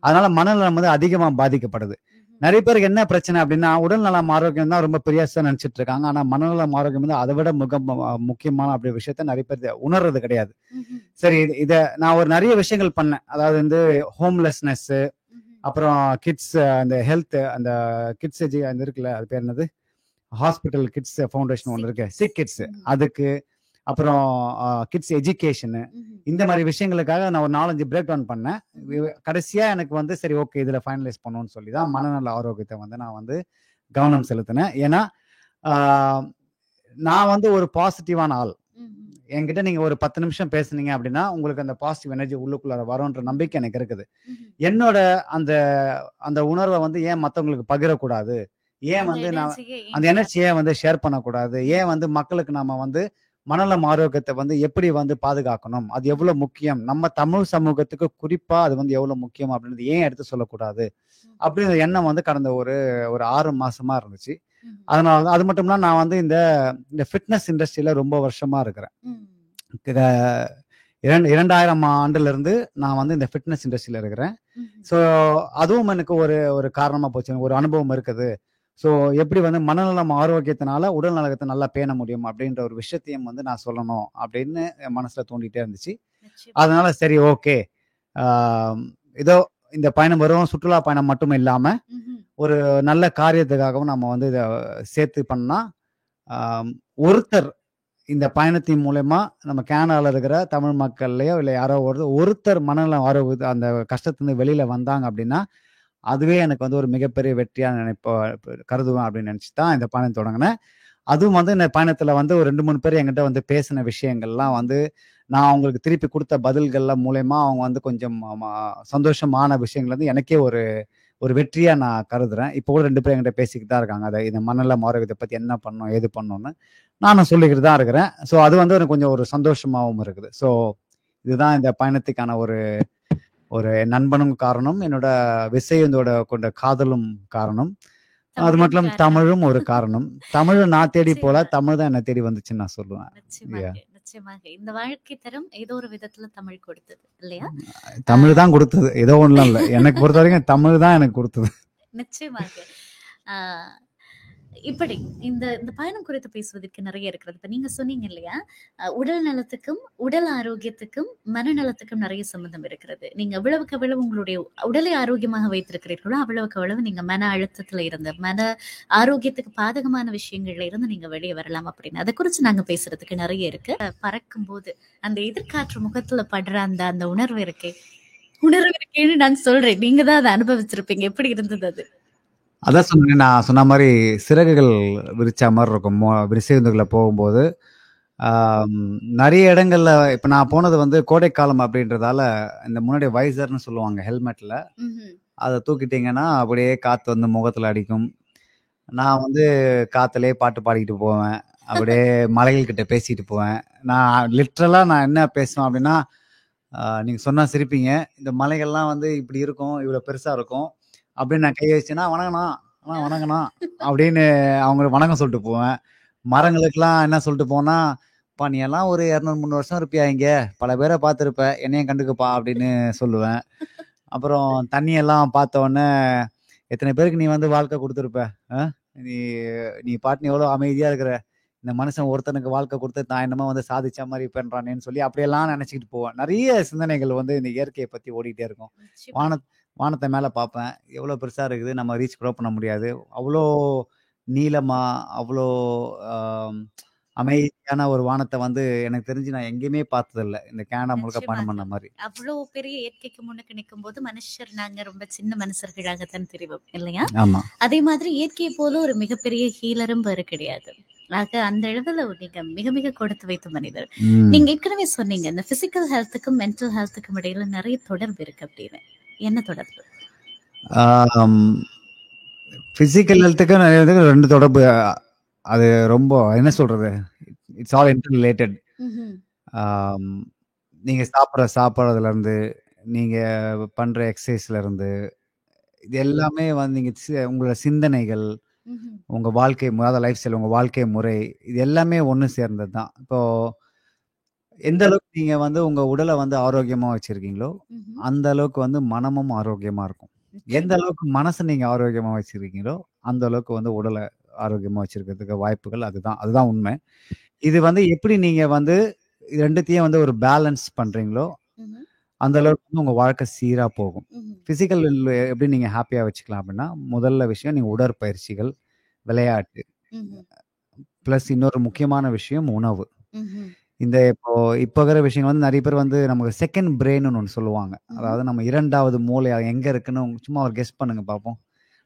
அதனால மனநலம் வந்து அதிகமா பாதிக்கப்படுது. நிறைய பேருக்கு என்ன பிரச்சனை அப்படின்னா, உடல் நலம் ஆரோக்கியம் தான் ரொம்ப பெரியாசா நினைச்சிட்டு இருக்காங்க. ஆனா மனநலம் ஆரோக்கியம் வந்து அதை விட முக்கியமான அப்படி விஷயத்த நிறைய பேர் உணர்றது கிடையாது. சரி, இத நான் நிறைய விஷயங்கள் பண்ணேன். அதாவது வந்து ஹோம்லெஸ்னஸ், அப்புறம் கிட்ஸ் அந்த ஹெல்த், அந்த கிட்ஸ் அந்த இருக்குல்ல, அது பேர் என்னது, ஹாஸ்பிட்டல் கிட்ஸ் ஃபவுண்டேஷன் ஒன்று இருக்கு, சிக் கிட்ஸ், அதுக்கு அப்புறம் கிட்ஸ் எஜுகேஷனு, இந்த மாதிரி விஷயங்களுக்காக நான் ஒரு 4-5 பிரேக் டவுன் பண்ணேன். கடைசியா எனக்கு வந்து சரி ஓகே இதுல ஃபைனலைஸ் பண்ணணும்னு சொல்லி தான் மனநல ஆரோக்கியத்தை வந்து நான் வந்து கவனம் செலுத்தினேன். ஏன்னா நான் வந்து ஒரு பாசிட்டிவான ஆள். என்கிட்ட நீங்க ஒரு 10 நிமிஷம் பேசுனீங்க அப்படின்னா உங்களுக்கு அந்த பாசிட்டிவ் எனர்ஜி உள்ளுக்குள்ள வரும்ன்ற நம்பிக்கை எனக்கு இருக்குது. என்னோட அந்த அந்த உணர்வை வந்து ஏன் மத்தவங்களுக்கு பகிரக்கூடாது, ஏன் வந்து நான் அந்த எனர்ஜியை வந்து ஷேர் பண்ணக்கூடாது, ஏன் வந்து மக்களுக்கு நாம வந்து மனநலம் ஆரோக்கியத்தை வந்து எப்படி வந்து பாதுகாக்கணும், அது எவ்வளவு முக்கியம், நம்ம தமிழ் சமூகத்துக்கு குறிப்பா அது வந்து எவ்வளவு முக்கியம் அப்படின்றது ஏன் எடுத்து சொல்லக்கூடாது அப்படிங்கிற எண்ணம் வந்து கடந்த ஒரு 6 மாசமா இருந்துச்சு. அதனால அது மட்டும் இல்ல நான் வந்து இந்த ஃபிட்னஸ் இண்டஸ்ட்ரியில ரொம்ப வருஷமா இருக்கிறேன். 2000 ஆண்டுல இருந்து நான் வந்து இந்த ஃபிட்னஸ் இண்டஸ்ட்ரியில இருக்கிறேன். ஸோ அதுவும் எனக்கு ஒரு காரணமா போச்சு, ஒரு அனுபவம் இருக்குது. ஸோ எப்படி வந்து மனநலம் ஆரோக்கியத்தினால உடல் நலத்தை நல்லா பேண முடியும் அப்படின்ற ஒரு விஷயத்தையும் வந்து நான் சொல்லணும் அப்படின்னு என் மனசுல தோண்டிட்டே இருந்துச்சு. அதனால சரி ஓகே, ஏதோ இந்த பயணம் வரும் சுற்றுலா பயணம் மட்டும் இல்லாம ஒரு நல்ல காரியத்துக்காகவும் நம்ம வந்து இதை சேர்த்து பண்ணா ஒருத்தர் இந்த பயணத்தின் மூலமா நம்ம கேனடால இருக்கிற தமிழ் மக்கள்லயோ இல்லை யாரோ ஒருத்தர் மனநலம் ஆரோக்கிய அந்த கஷ்டத்துலேருந்து வெளியில வந்தாங்க அப்படின்னா அதுவே எனக்கு வந்து ஒரு மிகப்பெரிய வெற்றியா கருதுவேன் அப்படின்னு நினைச்சு தான் இந்த பயணம் தொடங்கினேன். அதுவும் வந்து இந்த பயணத்துல வந்து ஒரு 2-3 பேர் என்கிட்ட வந்து பேசின விஷயங்கள்லாம் வந்து நான் அவங்களுக்கு திருப்பி கொடுத்த பதில்கள்லாம் மூலயமா அவங்க வந்து கொஞ்சம் சந்தோஷமான விஷயங்கள் வந்து எனக்கே ஒரு வெற்றியா நான் கருதுறேன். இப்போ கூட 2 பேர் என்கிட்ட பேசிக்கிட்டு தான் இருக்காங்க. அதை இந்த மனநலம் ஆரோக்கியத்தை பத்தி என்ன பண்ணணும் ஏது பண்ணணும்னு நானும் சொல்லிக்கிட்டு தான் இருக்கிறேன். ஸோ அது வந்து எனக்கு கொஞ்சம் ஒரு சந்தோஷமாகவும் இருக்குது. ஸோ இதுதான் இந்த பயணத்துக்கான ஒரு நண்பனும் காரணம், என்னோட விசையந்தோட கொண்ட காதலும் காரணம், அது மட்டும் தமிழும் ஒரு காரணம். தமிழ் நான் தேடி போல, தமிழ் தான் என்ன தேடி வந்துச்சுன்னு நான் சொல்லுவேன். நிச்சயமாக இந்த வாழ்க்கை தரம் ஏதோ ஒரு விதத்துல தமிழ் கொடுத்தது இல்லையா? தமிழ் தான் கொடுத்தது, ஏதோ ஒண்ணும் இல்ல. எனக்கு பொறுத்த வரைக்கும் தமிழ் தான் எனக்கு கொடுத்தது. நிச்சயமாக. இப்படி இந்த பயணம் குறித்து பேசுவதற்கு நிறைய இருக்கிறது. இப்ப நீங்க சொன்னீங்க இல்லையா, உடல் நலத்துக்கும் உடல் ஆரோக்கியத்துக்கும் மனநலத்துக்கும் நிறைய சம்பந்தம் இருக்கிறது. நீங்க எவ்வளவுக்கு எவ்வளவு உங்களுடைய உடலை ஆரோக்கியமாக வைத்திருக்கிறீர்களோ அவ்வளவுக்கு அவ்வளவு நீங்க மன அழுத்தத்துல இருந்து மன ஆரோக்கியத்துக்கு பாதகமான விஷயங்கள்ல இருந்து நீங்க வெளியே வரலாம் அப்படின்னு அதை குறிச்சு நாங்க பேசுறதுக்கு நிறைய இருக்கு. பறக்கும் போது அந்த எதிர்காற்று முகத்துல படுற அந்த உணர்வு இருக்கேன்னு நான் சொல்றேன். நீங்க தான் அதை அனுபவிச்சிருப்பீங்க. எப்படி இருந்தது அது? அதான் சொன்னேன், நான் சொன்ன மாதிரி சிறகுகள் விரிச்ச மாதிரி இருக்கும் விரிசைந்துகளை போகும்போது. நிறைய இடங்கள்ல இப்ப நான் போனது வந்து கோடைக்காலம் அப்படின்றதால இந்த முன்னாடி வைசர்னு சொல்லுவாங்க ஹெல்மெட்ல, அதை தூக்கிட்டீங்கன்னா அப்படியே காத்து வந்து முகத்துல அடிக்கும். நான் வந்து காத்துலயே பாட்டு பாடிக்கிட்டு போவேன், அப்படியே மலைகள் கிட்ட பேசிட்டு போவேன். நான் லிட்ரலா நான் என்ன பேசுவேன் அப்படின்னா, நீங்க சொன்னா சிரிப்பீங்க, இந்த மலைகள்லாம் வந்து இப்படி இருக்கும், இவ்வளவு பெருசா இருக்கும் அப்படின்னு நான் கை வச்சேன்னா வணங்கண்ணா அப்படின்னு அவங்க வணக்கம் சொல்லிட்டு போவேன். மரங்களுக்கெல்லாம் என்ன சொல்லிட்டு போனா, பா நீ எல்லாம் ஒரு 200-300 வருஷம் இருப்பியா, இங்க பல பேரை பார்த்துருப்ப, என்னையும் கண்டுக்குப்பா அப்படின்னு சொல்லுவேன். அப்புறம் தண்ணியெல்லாம் பார்த்த உடனே எத்தனை பேருக்கு நீ வந்து வாழ்க்கை கொடுத்துருப்ப, நீ பாட்டு எவ்வளோ அமைதியா இருக்கிற, இந்த மனுஷன் ஒருத்தனுக்கு வாழ்க்கை கொடுத்து நான் என்னமோ வந்து சாதிச்ச மாதிரி பண்றானேன்னு சொல்லி அப்படியெல்லாம் நினைச்சிக்கிட்டு போவேன். நிறைய சிந்தனைகள் வந்து இந்த இயற்கையை பத்தி ஓடிக்கிட்டே இருக்கும். வானத்தை மேல பார்ப்பேன், எவ்வளவு பெருசா இருக்குது, நம்ம ரீச் கூட பண்ண முடியாது, அவ்வளோ நீளமா அவ்வளோ அமைதியான ஒரு வானத்தை வந்து எனக்கு தெரிஞ்சு நான் எங்கேயுமே பார்த்ததில்லை இந்த கேனடா முழுக்க பயணம் பண்ண மாதிரி. அவ்வளவு பெரிய இயற்கைக்கு முன்னுக்கு நிற்கும் போது மனுஷர் நாங்க ரொம்ப சின்ன மனுஷர்களாகத்தான் தெரிவோம் இல்லையா? ஆமா, அதே மாதிரி இயற்கையை போல ஒரு மிகப்பெரிய ஹீலரும் வேறு கிடையாது. ஆக அந்த அளவுல நீங்க மிக மிக கொடுத்து வைத்த மனிதர். நீங்க ஏற்கனவே சொன்னீங்க இந்த பிசிக்கல் ஹெல்த்துக்கும் மென்டல் ஹெல்த்துக்கும் இடையில நிறைய தொடர்பு இருக்கு அப்படின்னு. என்ன தொடர்பு? பிசிக்கல் ஹெல்த்துக்கு நிறைய 2 தொடர்பு. அது ரொம்ப என்ன சொல்றது, இட்ஸ் ஆல் இன்டர் ரிலேட்டட். நீங்க சாப்பிட்றதுல இருந்து நீங்க பண்ற எக்ஸசைஸ்ல இருந்து இது எல்லாமே வந்து நீங்க உங்களோட சிந்தனைகள், உங்க வாழ்க்கை லைஃப் ஸ்டைல், உங்க வாழ்க்கை முறை, இது எல்லாமே ஒண்ணு சேர்ந்தது தான். இப்போ எந்த அளவுக்கு நீங்க வந்து உங்க உடலை வந்து ஆரோக்கியமா வச்சிருக்கீங்களோ அந்த அளவுக்கு வந்து மனமும் ஆரோக்கியமா இருக்கும். எந்த அளவுக்கு மனசை நீங்க ஆரோக்கியமா வச்சிருக்கீங்களோ அந்த அளவுக்கு வந்து உடலை ஆரோக்கியமா வச்சிருக்கிறதுக்கு வாய்ப்புகள். அதுதான் உண்மை. இது வந்து எப்படி நீங்க வந்து ரெண்டுத்தையும் வந்து ஒரு பேலன்ஸ் பண்றீங்களோ அந்த அளவுக்கு வந்து உங்க வாழ்க்கை சீரா போகும். பிசிக்கல் எப்படி நீங்க ஹாப்பியா வச்சுக்கலாம் அப்படின்னா, முதல்ல விஷயம் நீங்க உடற்பயிற்சிகள், விளையாட்டு, பிளஸ் இன்னொரு முக்கியமான விஷயம் உணவு. இந்த இப்போ இருக்கிற விஷயங்கள் வந்து நிறைய பேர் வந்து நமக்கு செகண்ட் பிரெயின்னு ஒன்று சொல்லுவாங்க. அதாவது நம்ம 2வது மூளை அது எங்க இருக்குன்னு சும்மா ஒரு கெஸ் பண்ணுங்க பார்ப்போம்.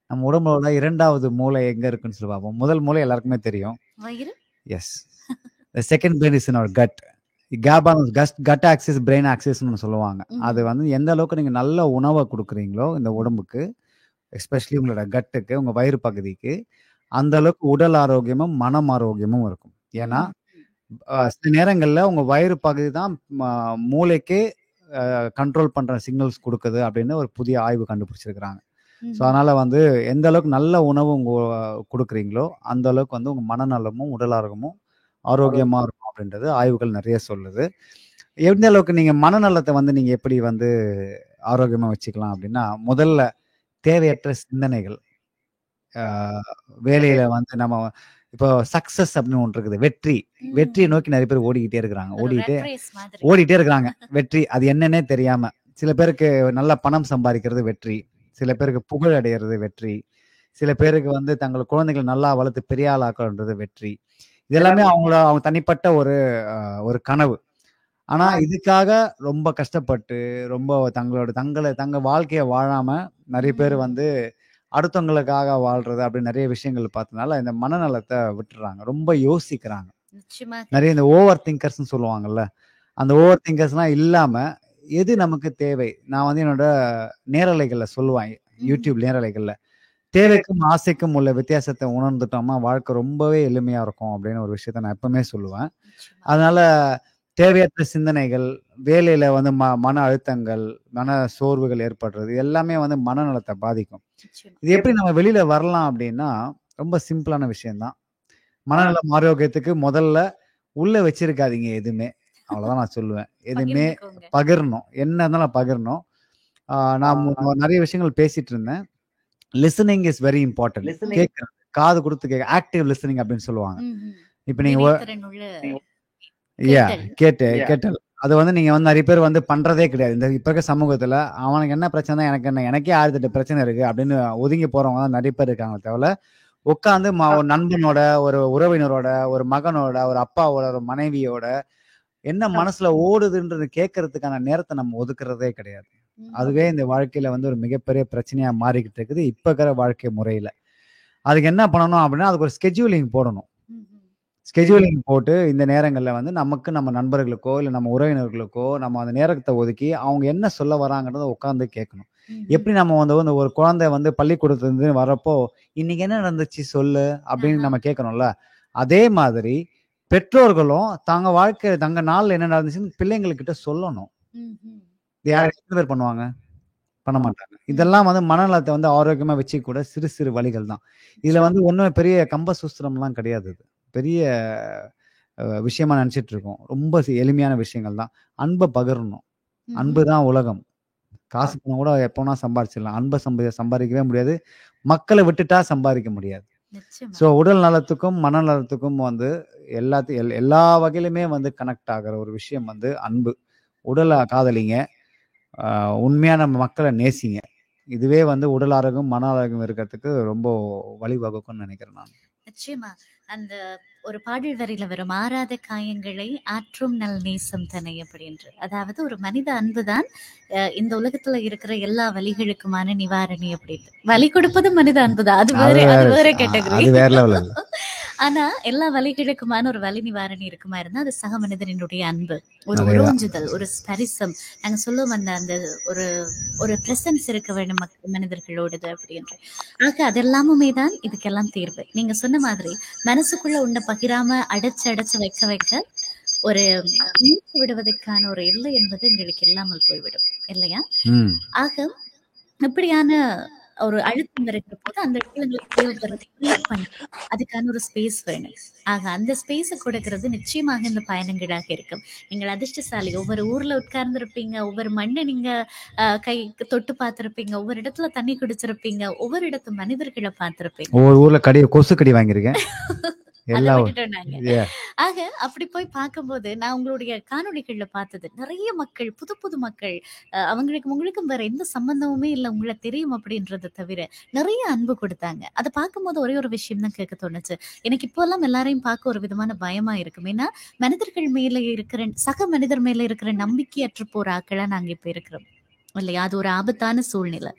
நம்ம உடம்போட 2வது மூளை எங்க இருக்குன்னு சொல்லி பார்ப்போம். முதல் மூளை எல்லாருக்குமே தெரியும். வயிறு. Yes. The second brain is in our gut. Gut axis, brain ஆக்சிஸ்ன்னு ஒண்ணு சொல்லுவாங்க. அது வந்து எந்த அளவுக்கு நீங்க நல்ல உணவ குடுக்குறீங்களோ இந்த உடம்புக்கு, எஸ்பெஷலி உங்களோட கட்டுக்கு, உங்க வயிறு பகுதிக்கு, அந்த அளவுக்கு உடல் ஆரோக்கியமும், மனம் ஆரோக்கியமும் இருக்கும். ஏன்னா, சில நேரங்கள்ல உங்க வயிறு பகுதி தான் மூளைக்கே கண்ட்ரோல் பண்ற சிக்னல்ஸ் குடுக்குது அப்படின்னு ஒரு புதிய ஆய்வு கண்டுபிடிச்சிருக்கிறாங்க. ஸோ அதனால வந்து எந்த அளவுக்கு நல்ல உணவு குடுக்குறீங்களோ, அந்த அளவுக்கு வந்து உங்க மனநலமும், உடல் ஆரோக்கியமும் ஆரோக்கியமா இருக்கும் அப்படின்றது ஆய்வுகள் நிறைய சொல்லுது. எந்த அளவுக்கு நீங்க மனநலத்தை வந்து நீங்க எப்படி வந்து ஆரோக்கியமா வச்சுக்கலாம் அப்படின்னா, முதல்ல தேவையற்ற சிந்தனைகள். வேலையில வந்து நம்ம இப்போ சக்சஸ் அப்படின்னு ஒன்று இருக்குது. வெற்றியை நோக்கி நிறைய பேர் ஓடிக்கிட்டே இருக்கிறாங்க. ஓடிட்டே இருக்கிறாங்க. வெற்றி அது என்னன்னே தெரியாம. சில பேருக்கு நல்ல பணம் சம்பாதிக்கிறது வெற்றி. சில பேருக்கு புகழ் அடையிறது வெற்றி. சில பேருக்கு வந்து தங்கள் குழந்தைகளை நல்லா வளர்த்து பெரிய ஆளாக்குறது வெற்றி. இதெல்லாமே அவங்க தனிப்பட்ட ஒரு கனவு. ஆனா இதுக்காக ரொம்ப கஷ்டப்பட்டு ரொம்ப தங்க வாழ்க்கைய வாழாம நிறைய பேர் வந்து அடுத்தவங்களுக்காக வாழ்றது அப்படி நிறைய விஷயங்கள் பார்த்தனால இந்த மனநலத்தை விட்டுறாங்க. ரொம்ப யோசிக்கிறாங்க. நிறைய இந்த ஓவர் திங்கர்ஸ்ன்னு சொல்லுவாங்கல்ல. அந்த ஓவர் திங்கர்ஸ்லாம் இல்லாம எது நமக்கு தேவை? நான் வந்து என்னோட நேரலைகள்ல சொல்லுவேன். யூடியூப் நேரலைகள்ல. தேவைக்கும் ஆசைக்கும் உள்ள வித்தியாசத்தை உணர்ந்துட்டோமா வாழ்க்கை ரொம்பவே எளிமையா இருக்கும் அப்படின்னு ஒரு விஷயத்த நான் எப்பவுமே சொல்லுவேன். அதனால தேவையற்ற சிந்தனைகள், வேலையில வந்து மன அழுத்தங்கள், மன சோர்வுகள் ஏற்படுறது எல்லாமே வந்து மனநலத்தை பாதிக்கும். இது எப்படி நம்ம வெளியில வரலாம் அப்படின்னா, ரொம்ப சிம்பிளான விஷயம்தான். மனநலம் ஆரோக்கியத்துக்கு முதல்ல உள்ள வச்சிருக்காதீங்க எதுவுமே. அவ்வளவுதான் நான் சொல்லுவேன். எதுவுமே பகிரணும். என்ன இருந்தாலும் பகிரணும். நான் நிறைய விஷயங்கள் பேசிட்டு இருந்தேன். Listening is very important. கேட்கறது, காது கொடுத்து கேட்க, ஆக்டிவ் லிசனிங் அப்படின்னு சொல்லுவாங்க. இப்ப நீங்க கேட்டல் அது வந்து நீங்க வந்து நிறைய பேர் வந்து பண்றதே கிடையாது. இந்த இப்ப இருக்க சமூகத்துல அவனுக்கு என்ன பிரச்சனை, எனக்கு என்ன, எனக்கே 1008 பிரச்சனை இருக்கு அப்படின்னு ஒதுங்கி போறவங்க தான் நிறைய பேர் இருக்காங்க. தவிர உட்காந்து ஒரு நண்பனோட, ஒரு உறவினரோட, ஒரு மகனோட, ஒரு அப்பாவோட, ஒரு மனைவியோட என்ன மனசுல ஓடுதுன்றது கேட்கறதுக்கான நேரத்தை நம்ம ஒதுக்குறதே கிடையாது. அதுவே இந்த வாழ்க்கையில வந்து ஒரு மிகப்பெரிய பிரச்சனையா மாறிக்கிட்டு இருக்குது இப்ப இருக்கிற வாழ்க்கை முறையில. அதுக்கு என்ன பண்ணணும் அப்படின்னா, அதுக்கு ஒரு ஸ்கெட்யூலிங் போடணும். ஸ்கெட்யூலிங் போட்டு இந்த நேரங்கள்ல வந்து நமக்கு, நம்ம நண்பர்களுக்கோ இல்ல நம்ம உறவினர்களுக்கோ நம்ம அந்த நேரத்தை ஒதுக்கி அவங்க என்ன சொல்ல வராங்கன்றத உட்கார்ந்து கேட்கணும். எப்படி நம்ம வந்து ஒரு குழந்தை வந்து பள்ளிக்கூடத்துல இருந்து வரப்போ இன்னைக்கு என்ன நடந்துச்சு சொல்லு அப்படின்னு நம்ம கேட்கணும்ல. அதே மாதிரி பெற்றோர்களும் தங்க நாள்ல என்ன நடந்துச்சுன்னு பிள்ளைங்ககிட்ட சொல்லணும். யார் எத்தனை பேர் பண்ணுவாங்க? பண்ண மாட்டாங்க. இதெல்லாம் வந்து மனநலத்தை வந்து ஆரோக்கியமா வச்சுக்க கூட சிறு சிறு வழிகள் தான். இதுல வந்து ஒண்ணுமே பெரிய கம்பசூத்திரம்லாம் கிடையாது. இது பெரிய விஷயமா நினைச்சிட்டு இருக்கோம். ரொம்ப எளிமையான விஷயங்கள் தான். அன்பை பகிரணும். அன்பு தான் உலகம். காசு பணம் கூட எப்போனா சம்பாரிச்சிடலாம். அன்பை சம்பாதிக்கவே முடியாது. மக்களை விட்டுட்டா சம்பாதிக்க முடியாது. ஸோ உடல் நலத்துக்கும் மனநலத்துக்கும் வந்து எல்லா வகையிலுமே வந்து கனெக்ட் ஆகிற ஒரு விஷயம் வந்து அன்பு. உடலை காதலிங்க, உண்மையான மக்களை நேசிங்க. இதுவே வந்து உடல் ஆரோக்கியம், மன ஆரோக்கியம் இருக்கிறதுக்கு ரொம்ப வழிவகுக்கும்னு நினைக்கிறேன் நான். நிச்சயமா அந்த ஒரு பாடல் வரியில வரும் ஆறாத காயங்களை ஆற்றும் நல் நேசம் தனை அப்படின்று. அதாவது ஒரு மனித அன்புதான் இந்த உலகத்துல இருக்கிற எல்லா வலிகளுக்குமான நிவாரணி அப்படின்னு. வலி கொடுப்பது மனித அன்புதான். அது வேற கேட்டகரி. ஆனா எல்லா வலிகளுக்குமான ஒரு வலி நிவாரணி இருக்குமா இருந்தா அது சக மனிதனுடைய அன்பு, ஒரு உறவுஞ்சுதல், ஒரு ஸ்பரிசம். நாங்க சொல்லுவோம் அந்த ஒரு பிரசன்ஸ் இருக்க வேண்டும் மனிதர்களோடது அப்படின்ற. ஆக அதெல்லாமுமே தான் இதுக்கெல்லாம் தீர்வு. நீங்க சொன்ன மாதிரி மனசுக்குள்ள உன்னை பகிராம அடைச்சு வைக்க ஒரு மூச்சு விடுவதற்கான ஒரு எல்லை என்பது எங்களுக்கு இல்லாமல் போய்விடும் இல்லையா? ஆக இப்படியான ஒரு அழுத்தம் இருக்கிற போது அந்த இடத்துல எங்களுக்கு தேவைப்படுறது அதுக்கான ஒரு ஸ்பேஸ் வேணும். ஆக அந்த ஸ்பேஸை கொடுக்கறது நிச்சயமாக இந்த பயணங்களாக இருக்கும். நீங்கள் அதிர்ஷ்டசாலி. ஒவ்வொரு ஊர்ல உட்கார்ந்து இருப்பீங்க, ஒவ்வொரு மண்ணை நீங்க கை தொட்டு பார்த்திருப்பீங்க, ஒவ்வொரு இடத்துல தண்ணி குடிச்சிருப்பீங்க, ஒவ்வொரு இடத்து மனிதர்களை பார்த்திருப்பீங்க. ஒவ்வொரு ஊர்ல கொசு கடி வாங்கியிருக்கேன். அத எல்லா விட்டுட்டோம் நாங்க. Yeah. ஆக அப்படி போய் பார்க்கும்போது நான் உங்களுடைய காணொளிகள்ல பார்த்தது நிறைய மக்கள், புது புது மக்கள், அவங்களுக்கு உங்களுக்கும் வேற எந்த சம்பந்தமுமே இல்ல, உங்கள தெரியும் அப்படின்றத தவிர நிறைய அன்பு கொடுத்தாங்க. அத பார்க்கும்போது ஒரே ஒரு விஷயம் தான் கேட்க தோணுச்சு. எனக்கு இப்போலாம் எல்லாரையும் பார்க்க ஒரு விதமான பயமா இருக்கும். ஏன்னா மனிதர்கள் மேல இருக்கிற சக மனிதர் மேல இருக்கிற நம்பிக்கையற்ற போற ஆட்களா நாங்க இப்ப இருக்கிறோம் இல்லையா? அது ஒரு ஆபத்தான சூழ்நிலை.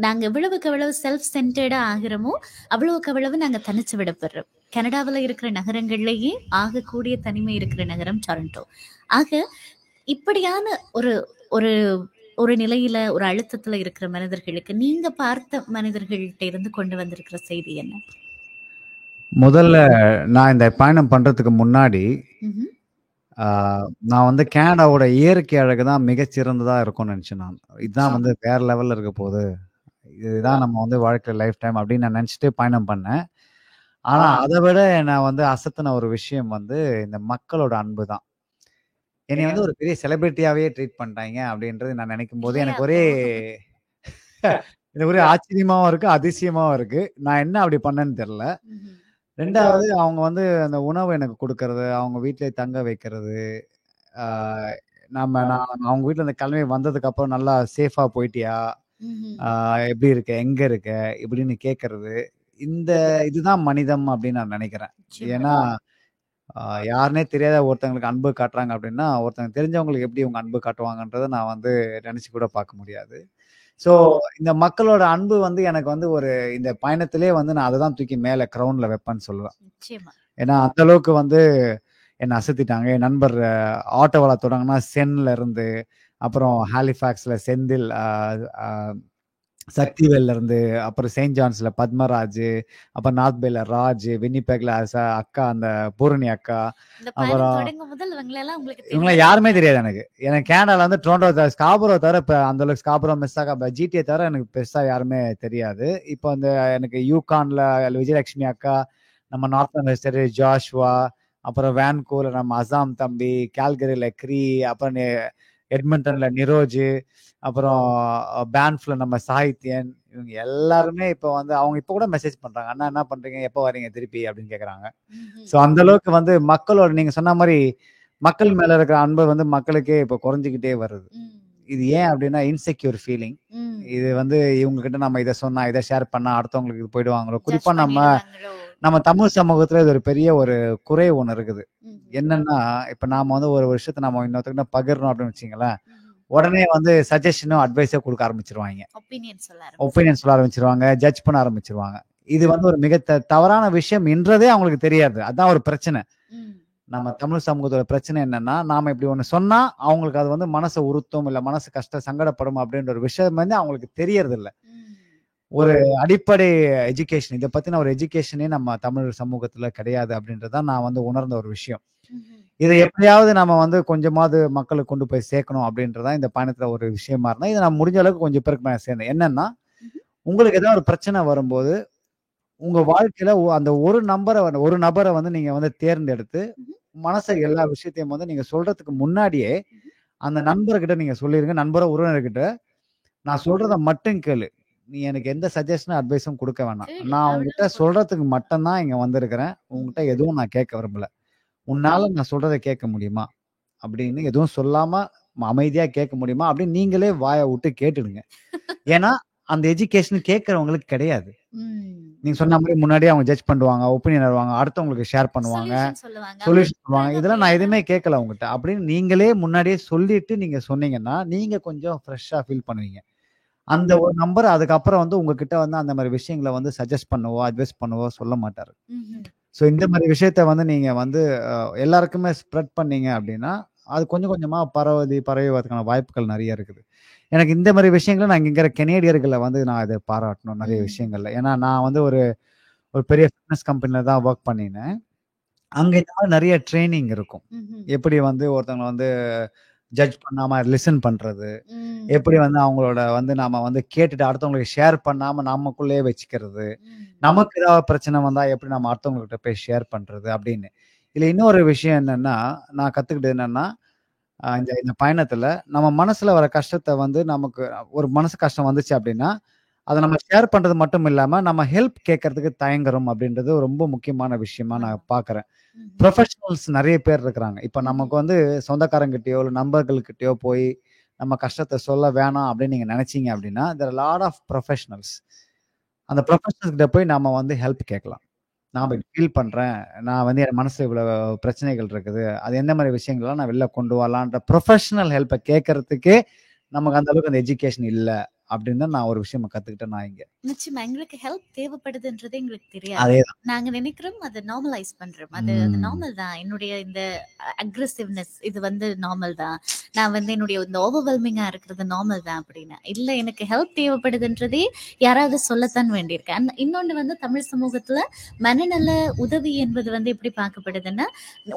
நாங்க எவ்வளவுக்கு எவ்வளவு செல்ஃப் சென்டர்டா ஆகிறோமோ அவ்வளவுக்கு அவ்வளவு நாங்க தனிச்சு விடப்படுறோம். கனடாவில் இருக்கிற நகரங்கள்லயே ஆகக்கூடிய தனிமை இருக்கிற நகரம் டொரண்டோ. ஆக இப்படியான ஒரு ஒரு ஒரு நிலையில ஒரு அழுத்தத்துல இருக்கிற மனிதர்களுக்கு நீங்க பார்த்த மனிதர்கள்ட்ட இருந்து கொண்டு வந்திருக்கிற செய்தி என்ன? முதல்ல நான் இந்த பயணம் பண்றதுக்கு முன்னாடி ம்ஹும். நான் வந்து கனடாவோட இயற்கை அழகு தான் மிகச்சிறந்ததா இருக்கும்னு நினைச்சேன் நான். இதுதான் வந்து வேற லெவல்ல இருக்க போகுது, இதுதான் நம்ம வந்து வாழ்க்கையில லைஃப் டைம் அப்படின்னு நான் நினைச்சிட்டு பயணம் பண்ணேன். ஆனா அதை விட நான் வந்து அசத்தின ஒரு விஷயம் வந்து இந்த மக்களோட அன்பு தான். என்னை வந்து ஒரு பெரிய செலிபிரிட்டியாவே ட்ரீட் பண்ணிட்டாங்க அப்படின்றது நான் நினைக்கும் போது இல்லையா எனக்கு ஒரே எனக்கு ஒரே ஆச்சரியமாவும் இருக்கு, அதிசயமாவும் இருக்கு. நான் என்ன அப்படி பண்ணேன்னு தெரியல. ம்ஹும். ரெண்டாவது அவங்க வந்து அந்த உணவு எனக்கு கொடுக்கறது, அவங்க வீட்டிலே தங்க வைக்கிறது, ஆஹ் நான் அவங்க வீட்டுல இந்த கிளம்பி வந்ததுக்கு அப்புறம் நல்லா சேஃபா போயிட்டியா, ம்ஹும். எப்படி இருக்க, எங்க இருக்க இப்படின்னு கேட்கறது, இதுதான் மனிதம் அப்படின்னு நான் நினைக்கிறேன். நிச்சயமா. ஏன்னா யாருனே தெரியாத ஒருத்தங்களுக்கு அன்பு காட்டுறாங்க அப்படின்னா ஒருத்தங்க தெரிஞ்சவங்களுக்கு எப்படி இவங்க அன்பு காட்டுவாங்கன்றதை நான் வந்து நினைச்சு கூட பார்க்க முடியாது. ஸோ இந்த மக்களோட அன்பு வந்து எனக்கு வந்து ஒரு இந்த பயணத்திலே வந்து நான் அதை தான் தூக்கி மேலே கிரவுண்ட்ல வைப்பேன்னு சொல்லுவேன். நிச்சயமா. ஏன்னா அந்த அளவுக்கு வந்து என்னை அசத்திட்டாங்க. என் நண்பர் ஆட்டோ வேலை தொடங்கினா சென்ல இருந்து, அப்புறம் ஹாலிஃபேக்ஸ்ல செந்தில், சக்திவேல்ல இருந்து, அப்புறம் செயின்ட் ஜான்ஸ்ல பத்மராஜ், அப்புறம் நார்த் பேல ராஜ், வின்னிபெக்ல அக்கா அந்த பூரணி அக்கா, இந்த பயணம் அப்புறம் தொடங்கும் முதல் இவங்களெல்லாம் உங்களுக்கு இவங்கள தெரியும். யாருமே தெரியாது எனக்கு. எனக்கு கனடால வந்து டொரண்டோ ஸ்காபரோ தவிர இப்ப அந்த அளவுக்கு ஸ்காபரோ மிஸ்ஸாக ஜிடிஏ தவிர எனக்கு பெருசா யாருமே தெரியாது. இப்போ அந்த எனக்கு யூகான்ல விஜயலட்சுமி அக்கா, நம்ம நார்த் வெஸ்டர் ஜாஷ்வா, அப்புறம் வேன்கூர்ல நம்ம அசாம் தம்பி, கால்கரியில க்ரீ, அப்புறம் எட்மண்டன்ல நிரோஜ், அப்புறம் பேன்ஃப்ல நம்ம சாகித்யன், இவங்க எல்லாருமே இப்போ வந்து அவங்க இப்போ கூட மெசேஜ் பண்றாங்க, அண்ணா என்ன பண்றீங்க, எப்போ வரீங்க திருப்பி அப்படின்னு கேக்குறாங்க. ம்ஹும். ஸோ அந்த அளவுக்கு வந்து மக்களோட நீங்க சொன்ன மாதிரி மக்கள் மேல இருக்கிற அன்பு வந்து மக்களுக்கே இப்போ குறைஞ்சிக்கிட்டே வருது. ம். இது ஏன் அப்படின்னா இன்செக்யூர் ஃபீலிங். ம். இது வந்து இவங்க கிட்ட நம்ம இதை சொன்னா இதை ஷேர் பண்ணா அடுத்தவங்களுக்கு இது போயிடுவாங்களோ. ஜட்ஜ் குறிப்பா பண்ணிடுவாங்களோ. நம்ம தமிழ் சமூகத்துல இது ஒரு பெரிய ஒரு குறை ஒண்ணு இருக்குது. ம்ஹும். என்னன்னா இப்ப நாம வந்து ஒரு விஷயத்த நம்ம இன்னொருத்தருக்கிட்ட பகிர்றோம் அப்படின்னு வச்சுங்களேன், ம்ஹும். உடனே வந்து சஜஷனும் அட்வைஸோ கொடுக்க ஆரம்பிச்சிருவாங்க, ஒப்பீனியன் சொல்ல ஒப்பீனியன் சொல்ல ஆரம்பிச்சிருவாங்க, ஜட்ஜ் பண்ண ஆரம்பிச்சிருவாங்க. இது வந்து ஒரு மிக தவறான விஷயம் என்றதே அவங்களுக்கு தெரியாது. அதான் ஒரு பிரச்சனை. ம். நம்ம தமிழ் சமூகத்தோட பிரச்சனை என்னன்னா, நாம இப்படி ஒண்ணு சொன்னா அவங்களுக்கு அது வந்து மனசை உறுத்தும், இல்ல மனசு சங்கடப்படும் அப்படின்ற ஒரு விஷயம் வந்து அவங்களுக்கு தெரியறது இல்ல. ம். ஒரு அடிப்படை எஜுகேஷன், இதை பத்தின ஒரு எஜுகேஷனே நம்ம தமிழ் சமூகத்துல கிடையாது அப்படின்றதான் நான் வந்து உணர்ந்த ஒரு விஷயம். ம்ஹும். இதை எப்படியாவது நம்ம வந்து கொஞ்சமாவது மக்களுக்கு கொண்டு போய் சேர்க்கணும் அப்படின்றதான் இந்த பயணத்துல ஒரு விஷயமா இருந்தா, இதை நான் முடிஞ்ச அளவுக்கு கொஞ்சம் பேருக்கு நான் சேர்ந்தேன். என்னன்னா, ம்ஹும். உங்களுக்கு ஏதாவது ஒரு பிரச்சனை வரும்போது உங்க வாழ்க்கையில அந்த ஒரு நபரை வந்து நீங்க வந்து தேர்ந்தெடுத்து ம்ஹும். மனசை எல்லா விஷயத்தையும் வந்து நீங்க சொல்றதுக்கு முன்னாடியே ம்ஹும். அந்த நண்பர்கிட்ட நீங்க சொல்லிருங்க. நண்பரோ உறவினர்கிட்ட நான் சொல்றத மட்டும் கேளு, நீ எனக்கு எந்த சஜஷனும் அட்வைஸும் கொடுக்க வேணாம், கேளு. நான் உங்ககிட்ட அவ்வளவுதான். சொல்றதுக்கு மட்டும்தான் இங்க வந்திருக்கிறேன், உங்ககிட்ட ம்ஹும். எதுவும் நான் கேட்க விரும்பல, உன்னால நான் சொல்றதை கேட்க முடியுமா அப்படின்னு எதுவும் சொல்லாம அமைதியா கேட்க முடியுமா அப்படின்னு நீங்களே வாயை விட்டு கேட்டுடுங்க. ஏன்னா அந்த எஜுகேஷன் கேட்கறவங்களுக்கு கிடையாது. ம். நீங்க சொன்ன மாதிரி முன்னாடியே அவங்க ஜட்ஜ் பண்ணுவாங்க, ஒப்பீனியன் வருவாங்க, அடுத்தவங்களுக்கு ஷேர் பண்ணுவாங்க, சொல்யூஷன் சொல்லுவாங்க. சொல்யூஷன் சொல்லுவாங்க. அவங்க இதெல்லாம் நான் அப்படியே எதுவுமே கேட்கல உங்ககிட்ட அப்படின்னு நீங்களே முன்னாடியே சொல்லிட்டு நீங்க சொன்னீங்கன்னா நீங்க கொஞ்சம் ஃப்ரெஷ்ஷா ஃபீல் பண்ணுவீங்க. அந்த ஒரு நம்பர் அதுக்கப்புறம் வந்து உங்ககிட்ட வந்து அந்த மாதிரி விஷயங்களை வந்து சஜஸ்ட் பண்ணவோ அட்வைஸ் பண்ணவோ சொல்ல மாட்டாரு. ம்ஹும். ஸோ இந்த மாதிரி விஷயத்த வந்து நீங்க வந்து எல்லாருக்குமே ஸ்ப்ரெட் பண்ணீங்க அப்படின்னா அது கொஞ்சம் கொஞ்சமா பரவுவதற்கான வாய்ப்புகள் நிறைய இருக்குது. எனக்கு இந்த மாதிரி விஷயங்களை நான் இங்க கெனேடியர்களை வந்து நான் இதை பாராட்டணும் நிறைய ம். விஷயங்கள்ல. ஏன்னா நான் வந்து ஒரு பெரிய ஃபிட்னஸ் கம்பெனில தான் ஒர்க் பண்ணினேன். அங்க இந்த மாதிரி நிறைய ட்ரைனிங் இருக்கும். ம்ஹும். எப்படி வந்து ஒருத்தவங்களை வந்து ஜட்ஜ் பண்ணாம லிசன் பண்றது, ம். எப்படி வந்து அவங்களோட வந்து நாம வந்து கேட்டுட்டு அடுத்தவங்களுக்கு ஷேர் பண்ணாம நமக்குள்ளேயே வச்சுக்கிறது, ம். நமக்கு ஏதாவது பிரச்சனை வந்தா எப்படி நம்ம அடுத்தவங்ககிட்ட போய் ஷேர் பண்றது அப்படின்னு. இதுல இன்னொரு விஷயம் என்னன்னா, நான் கத்துக்கிட்டது என்னன்னா, இந்த பயணத்துல நம்ம மனசுல வர கஷ்டத்தை வந்து நமக்கு ஒரு மனசு கஷ்டம் வந்துச்சு அப்படின்னா அத நம்ம ஷேர் பண்றது மட்டும் இல்லாம, நம்ம ஹெல்ப் கேட்கறதுக்கு தயங்குறோம் அப்படின்றது ரொம்ப முக்கியமான விஷயமா நான் பார்க்குறேன். ம்ஹ்ம். ப்ரொஃபஷனல்ஸ் நெறைய பேர் இருக்கிறாங்க. இப்ப ம்ஹ்ம். நமக்கு வந்து சொந்தக்காரங்கிட்டயோ, இல்ல நண்பர்கள்கிட்டயோ போய் நம்ம கஷ்டத்த சொல்ல வேணாம் அப்படின்னு நீங்க நெனச்சீங்க அப்படின்னா, there are lot of professionals. அந்த ப்ரொஃபஷனல்ஸ் கிட்ட போய் நாம வந்து ஹெல்ப் கேட்கலாம். நான் இப்படி ஃபீல் பண்றேன். நான் வந்து என் மனசுல இவ்வளவு பிரச்சனைகள் இருக்குது. அது எந்த மாரி விஷயங்கள்லாம் நான் வெளில கொண்டு வரலான்ற ப்ரொஃபஷனல் ஹெல்ப்ப கேட்கறதுக்கே நமக்கு அந்த அளவுக்கு அந்த எஜுகேஷன் இல்ல. அப்படின்னு தான் நான் ஒரு விஷயம் கத்துக்கிட்டேன் நான் இங்க. நிச்சயமா எங்களுக்கு ஹெல்ப் தேவைப்படுதுன்றதே எங்களுக்கு தெரியாது. அதேதான். நாங்க நினைக்கிறோம் அத நார்மலைஸ் பண்றோம். அது நார்மல் தான். என்னுடைய இந்த அக்ரெசிவ்னஸ் இது வந்து நார்மல் தான். நான் வந்து என்னுடைய இந்த ஓவர்வெல்மிங்கா இருக்கிறது நார்மல் தான் அப்படின்னு. இல்ல எனக்கு ஹெல்ப் தேவைப்படுதுன்றதே யாராவது சொல்லத்தான் வேண்டியிருக்கு. இன்னொன்னு வந்து தமிழ் சமூகத்துல மனநல உதவி என்பது வந்து எப்படி பார்க்கப்படுதுன்னா,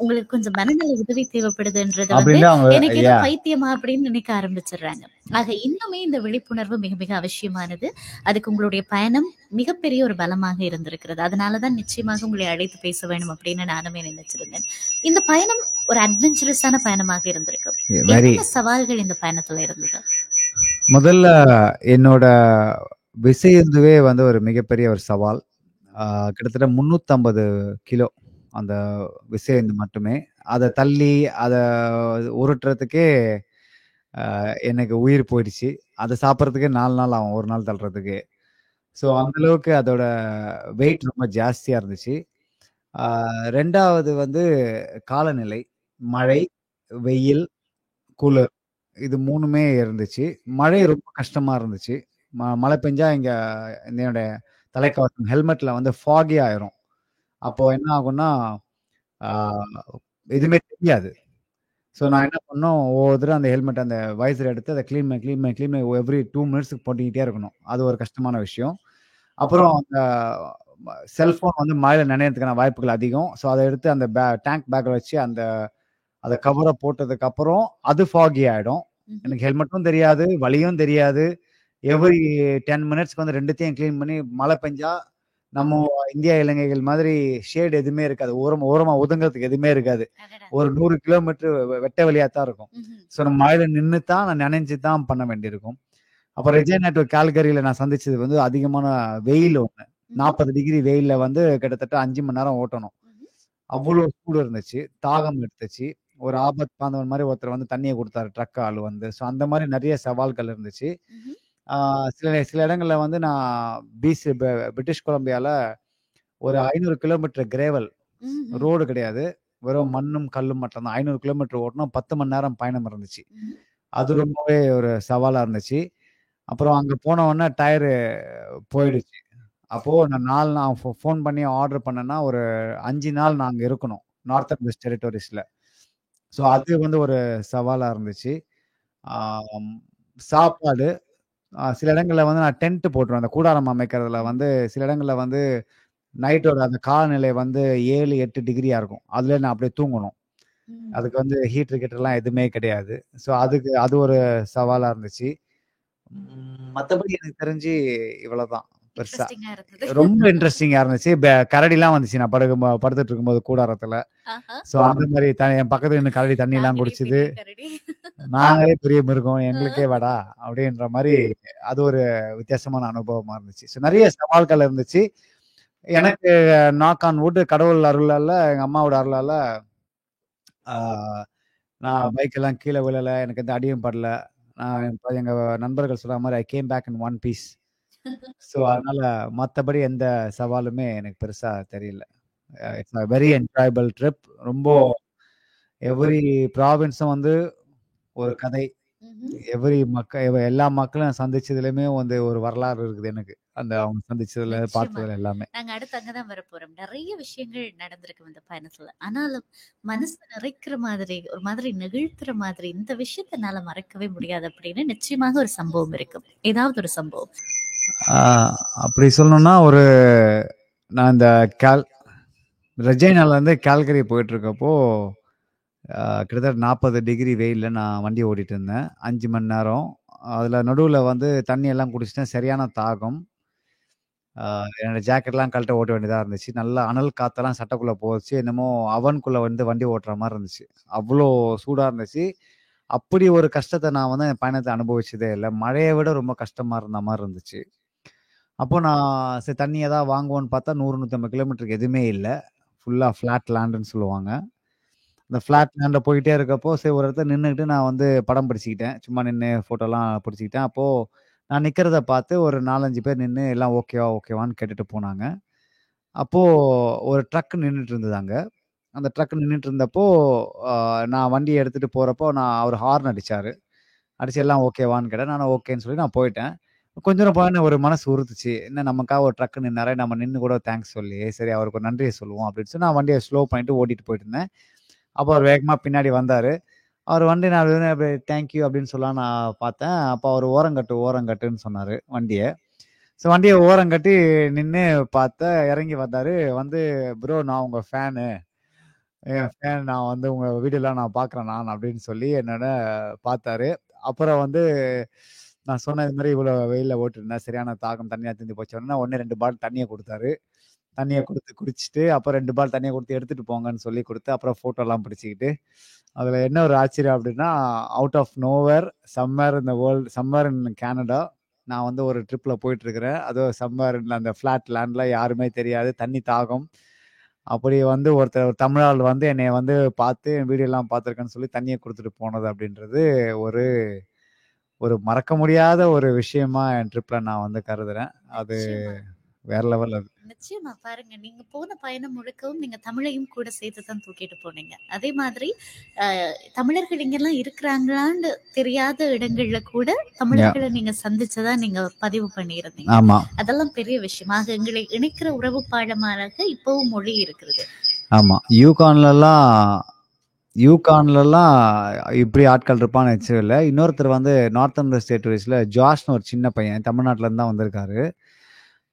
உங்களுக்கு கொஞ்சம் மனநல உதவி தேவைப்படுதுன்றது வந்து அப்படின்னு அவங்க எனக்கு ஏதோ பைத்தியமா அப்படின்னு நினைக்க ஆரம்பிச்சிடுறாங்க. ஆக இன்னுமே இந்த விழிப்புணர்வு மிக மிக அவசியமானது. அதுக்கு உங்களுடைய பயணம் மிகப்பெரிய ஒரு பலமாக இருந்திருக்கிறது. அதனாலதான் நிச்சயமாக உங்களை அழைத்து பேச வேண்டும் அப்படின்னு நானுமே நினைச்சிருந்தேன். இந்த பயணம் ஒரு அட்வென்ச்சரஸான பயணமாக இருந்திருக்கு. வெரி என்ன சவால்கள் இந்த பயணத்துல இருந்தது? முதல்ல என்னோட விசையுந்துவே வந்து ஒரு மிகப்பெரிய ஒரு சவால். கிட்டத்தட்ட 350 கிலோ அந்த விசையுந்து மட்டுமே. அத தள்ளி அத உருட்டுறதுக்கே எனக்கு உயிர் போயிடுச்சு. அத சாப்பிடுறதுக்கே 4 நாள் ஆகும். 1 நாள் தள்ளுறதுக்கு. ஸோ அந்த அளவுக்கு அதோட வெயிட் ரொம்ப ஜாஸ்தியா இருந்துச்சு. 2வது வந்து காலநிலை. மழை, வெயில், குளிர். இது 3மே இருந்துச்சு. மழை ரொம்ப கஷ்டமா இருந்துச்சு. மழை பெஞ்சா இங்க என்னோட தலைக்கவசம் ஹெல்மெட்ல வந்து ஃபாகி ஆயிரும். அப்போ என்ன ஆகும்னா, ஆ எதுவுமே தெரியாது. ஸோ நான் என்ன பண்ணோம், ஒவ்வொரு தடவ அந்த ஹெல்மெட் அந்த வைசர் எடுத்து அத கிளீன் பண்ணி எவ்ரி 2 மினிட்ஸ்க்கு போட்டுக்கிட்டே இருக்கணும். அது ஒரு கஷ்டமான விஷயம். அப்புறம் அந்த செல்ஃபோன் வந்து மழையில நனையறதுக்கான வாய்ப்புகள் அதிகம். ஸோ அத எடுத்து அந்த டேங்க் பேக்ல வச்சு அத கவர போட்டதுக்கு அப்புறம் அது ஃபாகி ஆயிடும். எனக்கு ஹெல்மெட்டும் தெரியாது, வழியும் தெரியாது. எவ்ரி 10 மினிட்ஸ்க்கு வந்து 2த்தையும் கிளீன் பண்ணி மழை பெஞ்சா, நம்ம இந்தியா இலங்கைகள் மாதிரி ஷேட் எதுவுமே இருக்காது. ஓரமா ஒதுங்குறதுக்கு எதுவுமே இருக்காது. ஒரு 100 கிலோமீட்டர் வெட்ட வெளியா தான் இருக்கும். ஸோ நம்ம மழையில நின்னு தான் நான் நனைஞ்சு தான் பண்ண வேண்டியிருக்கும். அப்ப ரெஜினா டூ கால்கரியில நான் சந்திச்சது வந்து அதிகமான வெயில் ஒண்ணு. 40 டிகிரி வெயில்ல வந்து கிட்டத்தட்ட 5 மணி நேரம் ஓட்டணும். அவ்ளோ சூடு இருந்துச்சு. தாகம் எடுத்துச்சு. ஒரு ஆபத் பாந்தவன் மாரி ஒருத்தர் வந்து தண்ணிய குடுத்தாரு ட்ரக் ஆளு வந்து. ஸோ அந்த மாரி நெறைய சவால்கள் இருந்துச்சு. ஆ சில சில இடங்கள்ல வந்து நான் பிரிட்டிஷ் கொலம்பியால ஒரு 500 கிலோமீட்டர் கிரேவல் ரோடு கிடையாது. வெறும் மண்ணும், கல்லும் மட்டும் தான். 500 கிலோமீட்டர் ஓட்டணும். 10 மணி நேரம் பயணம் இருந்துச்சு. அது ரொம்பவே ஒரு சவாலா இருந்துச்சு. அப்புறம் அங்க போன உடனே டயரு போயிடுச்சு. அப்போ நான் 4 நாள் ஃபோன் பண்ணி ஆர்டர் பண்ணேன்னா, ஒரு 5 நாள் நான் அங்க இருக்கணும். Northern west டெரிட்டோரீஸ்ல. ஸோ அது வந்து ஒரு சவாலா இருந்துச்சு. ஆம் சாப்பாடு சில இடங்கள்ல வந்து நான் டென்ட் போட்டுருவேன். அந்த கூடாரம் அமைக்கிறதுல வந்து சில இடங்கள்ல வந்து நைட்டோட அந்த காலநிலை வந்து 7, 8 டிகிரியா இருக்கும். அதுல நான் அப்படியே தூங்கணும். அதுக்கு வந்து ஹீட்டர் கீட்டர்லாம் எதுவுமே கிடையாது. ஸோ அது ஒரு சவாலா இருந்துச்சு. மத்தபடி எனக்கு தெரிஞ்சு இவ்வளவுதான். பெருசா. இன்ட்ரஸ்டிங்கா இருந்தது. ரொம்ப இன்ட்ரஸ்டிங்கா இருந்துச்சு. கரடிலாம் வந்துச்சு நான் படுத்துட்டு இருக்கும்போது கூடாரத்துல. ஆஹா. ஸோ அந்த மாரி என் பக்கத்துல நின்னு கரடி தண்ணிலாம் நாங்களே குடிச்சது. பெரிய கரடி. நாங்களே பெரிய மிருகம். எங்களுக்கே வாடா! அப்படின்ற மாரி அது ஒரு வித்தியாசமான அனுபவமா இருந்துச்சு. ஸோ நெறைய சவால்கள் இருந்துச்சு. எனக்கு நாக் ஆன் வுட் கடவுள் அருளால, எங்க அம்மாவோட அருளால ஆ நான் பைக் எல்லாம் கீழ விழல. எனக்கு எந்த அடியும் படல. நான் எங்க நண்பர்கள் சொல்ற மாரி I came back in one piece. So அதனால மத்தபடி எந்த சவாலுமே எனக்கு பெருசா தெரியல. It's a very enjoyable trip. ரொம்ப எவ்ரி ப்ராவின்ஸும் வந்து ஒரு கதை. எல்லா மக்களும் சந்திச்சதுலயுமே வந்து ஒரு வரலாறு இருக்குது எனக்கு. அந்த அவங்க சந்திச்சதுல, நிச்சயமா. பார்த்ததுல எல்லாமே. நாங்க அடுத்து அங்கதான் வரப்போறோம். நெறைய விஷயங்கள் நடந்திருக்கு இந்த பயணத்துல. ஆனாலும் மனச நிறைக்கிற மாதிரி, ஒரு மாதிரி நெகிழ்த்துற மாதிரி, இந்த விஷயத்த என்னால மறக்கவே முடியாது அப்படின்னு நிச்சயமாக ஒரு சம்பவம் இருக்கு. ஏதாவது ஒரு சம்பவம். ஆ அப்படி சொல்லணும்னா நான் இந்த ரெஜைனாலருந்து கால்கரி போயிட்டுருக்கப்போ, கிட்டத்தட்ட 40 டிகிரி வெயில்ல நான் வண்டி ஓட்டிட்டு இருந்தேன். 5 மணி நேரம். அதுல நடுவுல வந்து தண்ணி எல்லாம் குடிச்சுட்டேன். சரியான தாகம். என்னோட ஜாக்கெட்லாம் கழட்ட ஓட்ட வேண்டியதா இருந்துச்சு. நல்லா அனல் காத்தெல்லாம் சட்டைக்குள்ள போச்சு. என்னமோ அவனுக்குள்ள வந்து வண்டி ஓட்டுற மாரி இருந்துச்சு. அவ்ளோ சூடா இருந்துச்சு. அப்படி ஒரு கஷ்டத்த நான் வந்து என் பயணத்துல அனுபவிச்சதே இல்ல. மழைய விட ரொம்ப கஷ்டமா இருந்த மாரி இருந்துச்சு. அப்போ நான் சரி தண்ணி ஏதாவது வாங்குவோன்னு பார்த்தா 100, 150 கிலோமீட்டருக்கு எதுவுமே இல்ல. ஃபுல்லா ஃப்ளாட் லேண்டுன்னு சொல்லுவாங்க. அந்த ஃப்ளாட் லேண்ட்ல போயிட்டே இருக்கப்போ, சரி ஒரு இடத்துல நின்னுகிட்டு நான் வந்து படம் பிடிச்சுக்கிட்டேன். சும்மா நின்னு ஃபோட்டோலாம் பிடிச்சுக்கிட்டேன். அப்போ நான் நிக்கிறத பார்த்து ஒரு 4, 5 பேர் நின்னு எல்லாம் ஓகேவா, ஓகேவான்னு கேட்டுட்டு போனாங்க. அப்போ ஒரு ட்ரக் நின்னுட்டு இருந்தது அங்க. அந்த ட்ரக் நின்னுட்டு இருந்தப்போ, அ நான் வண்டிய எடுத்துட்டு போறப்போ, அவரு ஹார்ன் அடிச்சாரு. அடிச்சு எல்லாம் ஓகேவான்னு கேட்டேன். நானும் ஓகேன்னு சொல்லி நான் போயிட்டேன். கொஞ்ச தூரம் போனோனே ஒரு மனசு உறுத்துச்சு. என்ன நமக்காக ஒரு ட்ரக் நின்னாரே, நம்ம நின்னு கூட தேங்க்ஸ் சொல்லலையே. சரி அவருக்கு ஒரு நன்றிய சொல்லுவோம் அப்படின்னு சொல்லி நான் வண்டிய ஸ்லோ பண்ணிட்டு ஓட்டிட்டு போயிட்டுருந்தேன். அப்போ அவரு வேகமா பின்னாடி வந்தாரு. அவரு வந்து நான் அப்படியே தேங்க் யூ அப்படின்னு சொல்லலாம்ன்னு நான் பார்த்தேன். அப்ப அவரு ஓரங்கட்டு, ஓரங்கட்டுன்னு சொன்னாரு வண்டிய. வண்டிய ஓரங்கட்டி நின்னு பார்த்தேன். இறங்கி வந்தாரு. வந்து ப்ரோ நான் உங்க ஃபேனு. ஃபேன் நான் வந்து உங்க வீடியோலாம் நான் பார்க்குறேன் நான் அப்படின்னு சொல்லி என்னோட பார்த்தாரு. அப்புறம் வந்து நான் சொன்னேன் இது மாரி இவ்வளோ வெயில்ல ஓட்டிருந்தேன். சரியான தாகம் தண்ணியா தீர்ந்து போச்சு உடனே 2 பாட்டில் தண்ணிய குடுத்தாரு. தண்ணிய குடுத்து குடிச்சுட்டு, அப்புறம் 2 பாட்டில் தண்ணிய குடுத்து எடுத்துட்டு போங்கன்னு சொல்லி குடுத்து, அப்புறம் ஃபோட்டோலாம் பிடிச்சுக்கிட்டு, அதுல என்ன ஒரு ஆச்சரியம் அப்டின்னா, out of nowhere somewhere in the world somewhere in Canada நான் வந்து ஒரு ட்ரிப்ல போயிட்டுருக்கிறேன். அதுவும் சம்வேர் இன் அந்த ஃப்ளாட் லேண்ட்ல யாருமே தெரியாது. தண்ணி தாகம். அப்படி வந்து ஒரு தமிழ் ஆள் வந்து என்னைய வந்து பார்த்து வீடியோலாம் பார்த்துருக்கேன்னு சொல்லி தண்ணிய குடுத்துட்டு போனது அப்படின்றது ஒரு ஒரு மறக்க முடியாத ஒரு விஷயமா என் ட்ரிப்ல நான் வந்து கருதுறேன். அது நிச்சயமா. வேற லெவல் அது. நிச்சயமா பாருங்க. நீங்க போன பயணம் முழுக்கவும் நீங்க தமிழையும் கூட சேர்த்து தான் தூக்கிட்டு போனீங்க. அதே மாதிரி அ தமிழர்கள் இங்கலாம் இருக்கிறாங்களான்னு தெரியாத இடங்கள்ல கூட யா. தமிழர்கள நீங்க சந்திச்சதா நீங்க பதிவு பண்ணியிருந்தீங்க. ஆமா, அதெல்லாம் பெரிய விஷயம். ஆக எங்களை இணைக்கிற உறவு பாலமாக இப்பவும் மொழி இருக்கிறது. ஆமா. யூகான்லலாம் இப்படி ஆட்கள் இருப்பான்னு நிச்சயம் இல்ல. இன்னொருத்தர் வந்து நார்த்தர்ன் டெரிட்டரீஸ்ல ஜாஷ்ன்னு ஒரு சின்ன பையன் தமிழ்நாட்டுல இருந்து தான் வந்திருக்காரு.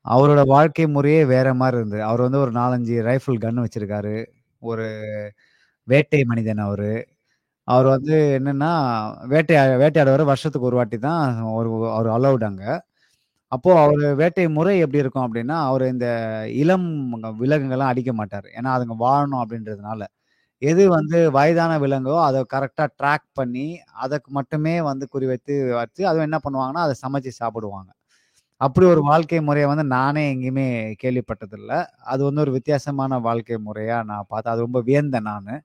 அவரோட வாழ்க்கை முறையே வேற மாரி இருந்தது. அவர் வந்து ஒரு 4, 5 ரைஃபிள் கன் வச்சிருக்காரு. ஒரு வேட்டை மனிதன் அவரு. அவர் வந்து என்னன்னா, வேட்டையாடுவாரு. வருஷத்துக்கு ஒரு வாட்டி தான் அவரு அலவுட் அங்க. அப்போ அவரு வேட்டை முறை எப்படி இருக்கும் அப்படின்னா, அவரு இந்த இளம் விலங்குகள்லாம் அடிக்க மாட்டாரு. ஏன்னா, அதுங்க வாழணும் அப்படின்றதுனால. எது வந்து வயதான விலங்கோ, அத கரெக்ட்டா ட்ராக் பண்ணி, அதற்கு மட்டுமே வந்து குறிவைத்து வச்சு, அதுவும் என்ன பண்ணுவாங்கன்னா, அத சமைச்சு சாப்பிடுவாங்க. அப்படி ஒரு வாழ்க்கை முறைய வந்து நானே எங்கேயுமே கேள்விப்பட்டதில்ல. அது வந்து ஒரு வித்தியாசமான வாழ்க்கை முறையா நான் பார்த்தேன். அது ரொம்ப வியந்தேன் நானு.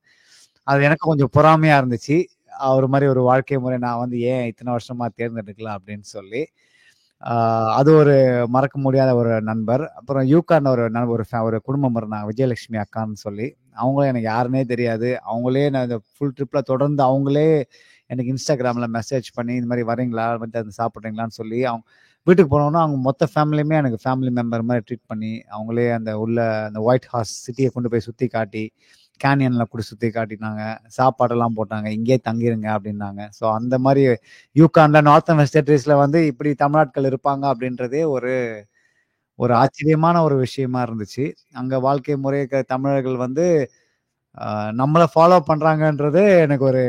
அது எனக்கு கொஞ்சம் பொறாமையா இருந்துச்சு. அவரு மாரி ஒரு வாழ்க்கை முறை நான் வந்து ஏன் இத்தன வருஷமா தேர்ந்தெடுக்கல அப்படின்னு சொல்லி. ஆ அது ஒரு மறக்க முடியாத ஒரு நண்பர். அப்புறம் யூகான்ல ஒரு ஒரு குடும்பம் இருந்தாங்க. விஜயலட்சுமி அக்கான்னு சொல்லி. அவங்களும் எனக்கு யாருன்னே தெரியாது. அவங்களே நான் இந்த ஃபுல் ட்ரிப்ல தொடர்ந்து அவங்களே எனக்கு Instagramல மெசேஜ் பண்ணி, இந்த மாரி வரீங்களா? வந்து சாப்பிடுறீங்களான்னு சொல்லி, அவங்க வீட்டுக்கு போனோனே அவங்க மொத்த ஃபேமிலியுமே எனக்கு ஃபேமிலி மெம்பர் மாரி ட்ரீட் பண்ணி, அவங்களே அந்த உள்ள அந்த ஒயிட் ஹார்ஸ் சிட்டிய கொண்டு போய் சுத்தி காட்டி, கேனியன்ல கூட சுத்தி காட்டினாங்க. சாப்பாடெல்லாம் போட்டாங்க. இங்கேயே தங்கிருங்க அப்டின்னாங்க. அந்த மாரி யூகான்ல நார்த்தர்ன் வெஸ்ட் டெரிட்டரீஸ்ல வந்து இப்படி தமிழாட்கள் இருப்பாங்க அப்படின்றதே ஒரு ஒரு ஆச்சரியமான ஒரு விஷயமா இருந்துச்சு. அங்க வாழ்க்கை முறை தமிழர்கள் வந்து அ நம்மள ஃபாலோ பண்றாங்கன்றது எனக்கு ஒரு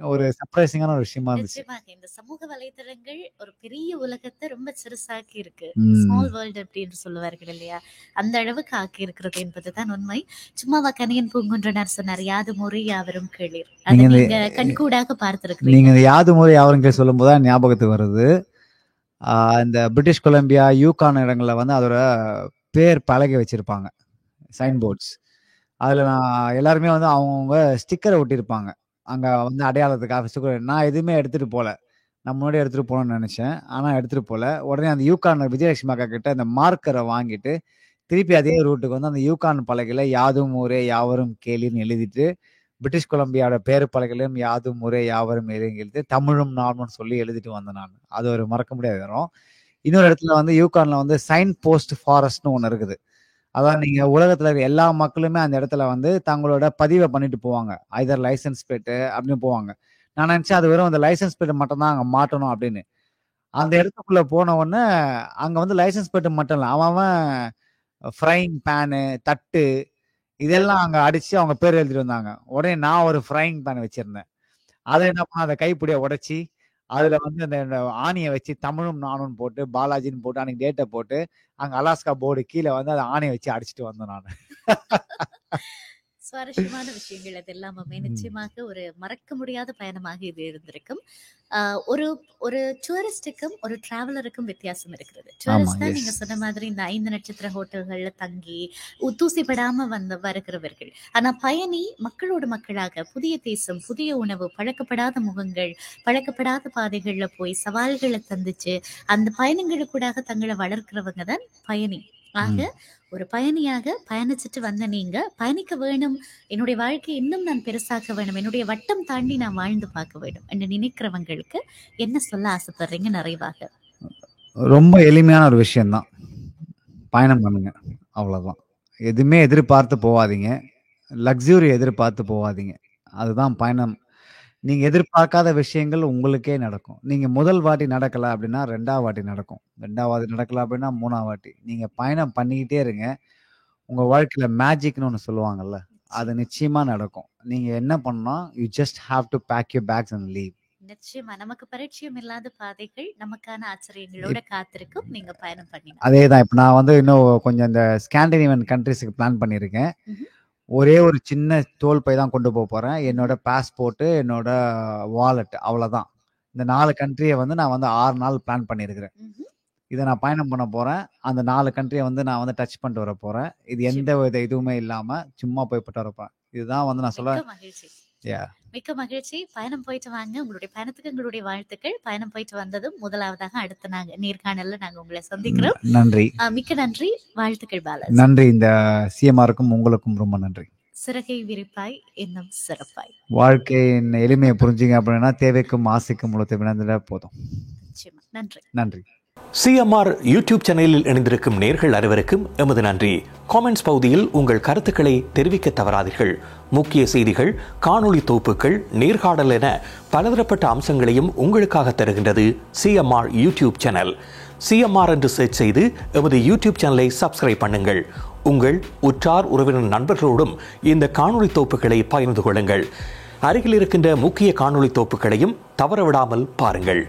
ஒரு சர்ப்ரைசிங்கான ஒரு விஷயமா இருந்துச்சு. நிச்சயமாக இந்த சமூக வலைதளங்கள் ஒரு பெரிய உலகத்த ரொம்ப சிறுசாக்கி இருக்கு. ம். ஸ்மால் வேர்ல்ட் அப்படின்னு சொல்லுவார்கள் இல்லையா? அந்த அளவுக்கு ஆக்கி இருக்கிறது என்பதுதான் உண்மை. சும்மாவா கணியன் பூங்குன்றனார் சொன்னார், "யாதும் ஊரே யாவரும் கேளீர்." நீங்க அத இந்த நீங்க கண்கூடாக நீங்க பார்த்திருக்கிறீங்க. இந்த யாதுமுறை யாவரும் சொல்லும்போது தான் ஞாபகத்துக்கு வருது. ஆ இந்த பிரிட்டிஷ் கொலம்பியா, யூகான் இடங்கள்ல வந்து அதோட பேர் பலகை வச்சிருப்பாங்க. Sign boards. அதுல நான் எல்லாருமே வந்து அவங்கவங்க ஸ்டிக்கர ஒட்டியிருப்பாங்க. அங்க வந்து அடையாளத்துக்காக நான் எதுவுமே எடுத்துட்டு போல. நான் முன்னாடியே எடுத்துட்டு போணும்னு நெனச்சேன். ஆனா எடுத்துட்டு போல. உடனே அந்த யூகான் விஜயலட்சுமி அக்கா கிட்ட அந்த மார்க்கர வாங்கிட்டு, திருப்பி அதே ரூட்டுக்கு வந்து அந்த யூகான் பலகையில யாதும் ஊரே யாவரும் கேளீர்ன்னு எழுதிட்டு, பிரிட்டிஷ் கொலம்பியாவோட பேரு பலகையிலும் யாதும் ஊரே யாவரும் கேளீர்ன்னு எழுதி, தமிழும் நானும்னு சொல்லி எழுதிட்டு வந்தேன் நானு. அது ஒரு மறக்க முடியாத இடம். இன்னொரு இடத்துல வந்து யூகான்ல வந்து சைன் போஸ்ட் ஃபாரஸ்ட்ன்னு ஒண்ணு இருக்குது. அதான் நீங்க உலகத்துல இருக்க எல்லா மக்களுமே அந்த இடத்துல வந்து தங்களோட பதிவ பண்ணிட்டு போவாங்க. ஐதர் லைசென்ஸ் பிளேட்டு அப்படின்னு போவாங்க. நான் நெனச்சேன் அது வெறும் அந்த லைசென்ஸ் பிளேட் மட்டும் தான் அங்க மாட்டணும் அப்படின்னு. அந்த இடத்துக்குள்ள போன உடனே, அங்க வந்து லைசென்ஸ் பிளேட் மட்டும் இல்ல. அவன் அவன் ஃப்ரையிங் பேனு, தட்டு இதெல்லாம் அங்க அடிச்சு அவங்க பேர் எழுதிட்டு வந்தாங்க. உடனே நான் ஒரு ஃப்ரையிங் பேன் வச்சிருந்தேன். அத என்ன பண்ணேன், அத கைப்பிடிய உடைச்சு, அதுல வந்து அந்த அந்த ஆணிய வச்சு தமிழும் நானும்னு போட்டு, பாலாஜின்னு போட்டு, அன்னைக்கு டேட்ட போட்டு, அங்க அலாஸ்கா போர்டு கீழ வந்து அத ஆணிய வச்சு அடிச்சுட்டு வந்தேன் நானு. சுவாரஸ்யமான விஷயங்கள் அது எல்லாமே நிச்சயமாக ஒரு மறக்க முடியாத பயணமாக இது இருந்திருக்கும். ஒரு ஒரு டூரிஸ்டுக்கும் ஒரு டிராவலருக்கும் வித்தியாசம் இருக்கிறது. ஆமா, டூரிஸ்ட்னா எஸ். நீங்க சொன்ன மாதிரி இந்த 5 நட்சத்திர ஹோட்டல்கள்ல தங்கி தூசிப்படாம வருகிறவர்கள். ஆனா பயணி மக்களோடு மக்களாக புதிய தேசம், புதிய உணவு, பழக்கப்படாத முகங்கள், பழக்கப்படாத பாதைகள்ல போய் சவால்களை சந்திச்சு அந்த பயணங்களுக்கூடாக தங்களை வளர்க்கிறவங்க தான் பயணி. ஆக ஒரு பயணியாக பயணிச்சுட்டு வந்த நீங்க பயணிக்க வேணும், என்னுடைய வாழ்க்கை இன்னும் நான் பெருசாக்க வேணும், என்னுடைய வட்டம் தாண்டி நான் வாழ்ந்து பார்க்க வேண்டும் என்று நினைக்கிறவங்களுக்கு என்ன சொல்ல ஆசைப்படுறீங்க நிறைவாக? ரொம்ப எளிமையான ஒரு விஷயம்தான். பயணம் பண்ணுங்க, அவ்வளவுதான். எதுவுமே எதிர்பார்த்து போகாதீங்க, லக்ஸுரி எதிர்பார்த்து போகாதீங்க. அதுதான் பயணம். நீங்க எதிர்பார்க்காத விஷயங்கள் உங்களுக்கே நடக்கும். நீங்க முதல் வாட்டி நடக்கல அப்படின்னா 2வது வாட்டி நடக்கும். 2வது நடக்கல அப்படின்னா 3வது வாட்டி. நீங்க பயணம் பண்ணிக்கிட்டே இருங்க. உங்க வாழ்க்கையில மேஜிக்னு ஒண்ணு சொல்லுவாங்கல்ல, அது நிச்சயமா நடக்கும். நீங்க என்ன பண்ணணும், you just have to pack your bags and leave. நிச்சயமா நமக்கு பரிச்சயம் இல்லாத பாதைகள் நமக்கான ஆச்சரியங்களோட காத்திருக்கும். நீங்க பயணம் பண்ணினா அதேதான். இப்ப நான் வந்து இன்னும் கொஞ்சம் இந்த ஸ்காண்டினேவியன் கண்ட்ரீஸ்க்கு பிளான் பண்ணியிருக்கேன். ஒரே ஒரு சின்ன தோல் பை தான் கொண்டு போறேன். என்னோட பாஸ்போர்ட், என்னோட வாலெட், அவ்வளவுதான். இந்த 4 கண்ட்ரியை வந்து நான் வந்து 6 நாள் பிளான் பண்ணியிருக்கிறேன். இதை நான் பயணம் பண்ண போறேன். அந்த 4 கண்ட்ரியை வந்து நான் வந்து டச் பண்ணிட்டு வர போறேன். இது எந்த வித இதுவுமே இல்லாம சும்மா போய் போட்டு வர போறேன். இதுதான் வந்து நான் சொல்ல. மிக்க மகிழ்ச்சி. மிக்க மகிழ்ச்சி. பயணம் போயிட்டு வாங்க. உங்களுடைய பயணத்துக்கு எங்களுடைய வாழ்த்துக்கள். பயணம் போயிட்டு வந்ததும் முதலாவதாக அடுத்த நாங்க நேர்காணல்ல நாங்க உங்களை சந்திக்கிறோம். நன்றி. மிக்க நன்றி. வாழ்த்துக்கள் பாலாஜி. நன்றி. இந்த சிஎம்ஆருக்கும் உங்களுக்கும் ரொம்ப நன்றி. சிறகை விரிப்பாய் இன்னும் சிறப்பாய். வாழ்க்கையின் எளிமையை புரிஞ்சுங்க அப்படின்னா தேவைக்கும் ஆசைக்கும் உள்ள தேவையான போதும். நன்றி. நன்றி. சிஎம்ஆர் யூடியூப் சேனலில் இணைந்திருக்கும் நேர்கள் அனைவருக்கும் எமது நன்றி. காமெண்ட்ஸ் பகுதியில் உங்கள் கருத்துக்களை தெரிவிக்க தவறாதீர்கள். முக்கிய செய்திகள், காணொளி தொகுப்புகள், நேர்காணல் என பலதரப்பட்ட அம்சங்களையும் உங்களுக்காக தருகின்றது சிஎம்ஆர் யூடியூப் சேனல். சிஎம்ஆர் என்று சர்ச் செய்து எமது யூடியூப் சேனலை சப்ஸ்கிரைப் பண்ணுங்கள். உங்கள் உற்றார் உறவினர் நண்பர்களோடும் இந்த காணொளி தொகுப்புகளை பகிர்ந்து கொள்ளுங்கள். அருகில் இருக்கின்ற முக்கிய காணொளி தொகுப்புகளையும் தவறவிடாமல் பாருங்கள்.